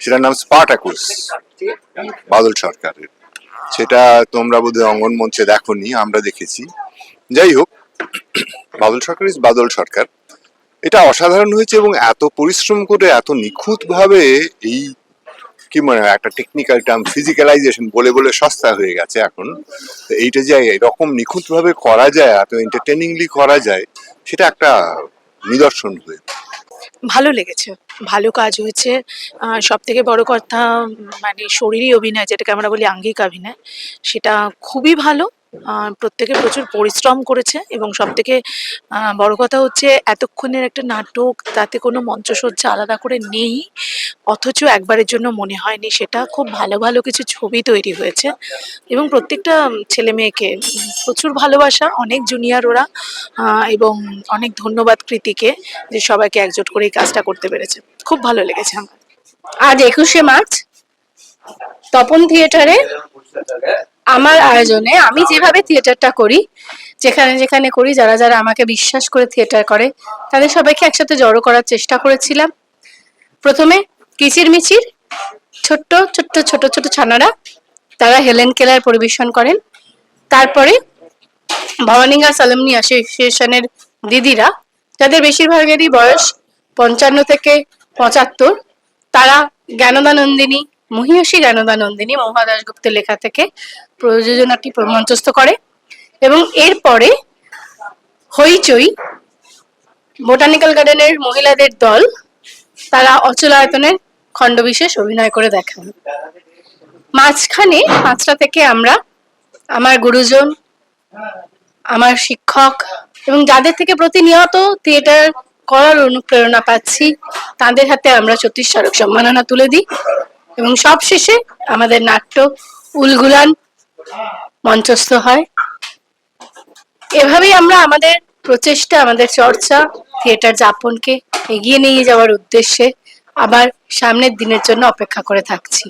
সেটার নাম স্পার্টাকুস, বাদল সরকারের। সেটা তোমরা বোধহয় অঙ্গন মঞ্চে দেখোনি, আমরা দেখেছি। যাই হোক, বাদল সরকার ইজ বাদল সরকার। এটা অসাধারণ হয়েছে এবং এত পরিশ্রম করে এত নিখুঁত ভাবে এই কি মনে হয় একটা টেকনিক্যাল টার্ম ফিজিক্যালাইজেশন বলে বলে সস্তা হয়ে গেছে এখন। এইটা যে এরকম নিখুঁত ভাবে করা যায়, এত এন্টারটেনিংলি করা যায়, সেটা একটা নিদর্শন হয়ে। ভালো লেগেছে, ভালো কাজ হয়েছে। সব থেকে বড় কথা মানে শরীরী অভিনয়, যেটাকে আমরা বলি আঙ্গিক অভিনয়, সেটা খুবই ভালো। প্রত্যেকে প্রচুর পরিশ্রম করেছে এবং সব থেকে বড় কথা হচ্ছে এতক্ষণের একটা নাটক, তাতে কোনো মঞ্চসজ্জা আলাদা করে নেই, অথচ একবারের জন্য মনে হয়নি। সেটা খুব ভালো ভালো কিছু ছবি তৈরি হয়েছে এবং প্রত্যেকটা ছেলে মেয়েকে প্রচুর ভালোবাসা, অনেক জুনিয়র ওরা, এবং অনেক ধন্যবাদ কৃতিকে যে সবাইকে একজোট করে এই কাজটা করতে পেরেছে। খুব ভালো লেগেছে আমার। আজ 21শে মার্চ তপন থিয়েটারে আমার আয়োজনে আমি যেভাবে থিয়েটারটা করি, যেখানে যেখানে করি, যারা যারা আমাকে বিশ্বাস করে থিয়েটার করে, তাদের সবাইকে একসাথে জড়ো করার চেষ্টা করেছিলাম। প্রথমে কিচিরমিচির ছোট্ট ছোট্ট ছোট ছোট ছানারা, তারা হেলেন কেলার পরিবেশন করেন। তারপরে ভবানীগা সালামনি অ্যাসোসিয়েশনের দিদিরা, যাদের বেশিরভাগেরই বয়স 55 থেকে 75, তারা জ্ঞানদানন্দিনী, মহিয়সী জ্ঞানদানন্দিনী মহুয়া দাশগুপ্তের লেখা থেকে প্রযোজনাটি মঞ্চস্থ করে। এবং এরপরে হইচই বোটানিক্যাল গার্ডেনের মহিলাদের দল, তারা অচলায়তনের খণ্ডবিশেষ অভিনয় করে দেখান। মাঝখানে 5টা থেকে আমরা আমার গুরুজন, আমার শিক্ষক এবং যাদের থেকে প্রতিনিয়ত থিয়েটার করার অনুপ্রেরণা পাচ্ছি, তাদের হাতে আমরা 34 স্মারক সম্মাননা তুলে দিই এবং সবশেষে আমাদের নাট্য উলগুলান মঞ্চস্থ হয়। এভাবেই আমরা আমাদের প্রচেষ্টা, আমাদের চর্চা, থিয়েটার যাপনকে এগিয়ে নিয়ে যাওয়ার উদ্দেশ্যে আবার সামনের দিনের জন্য অপেক্ষা করে থাকছি।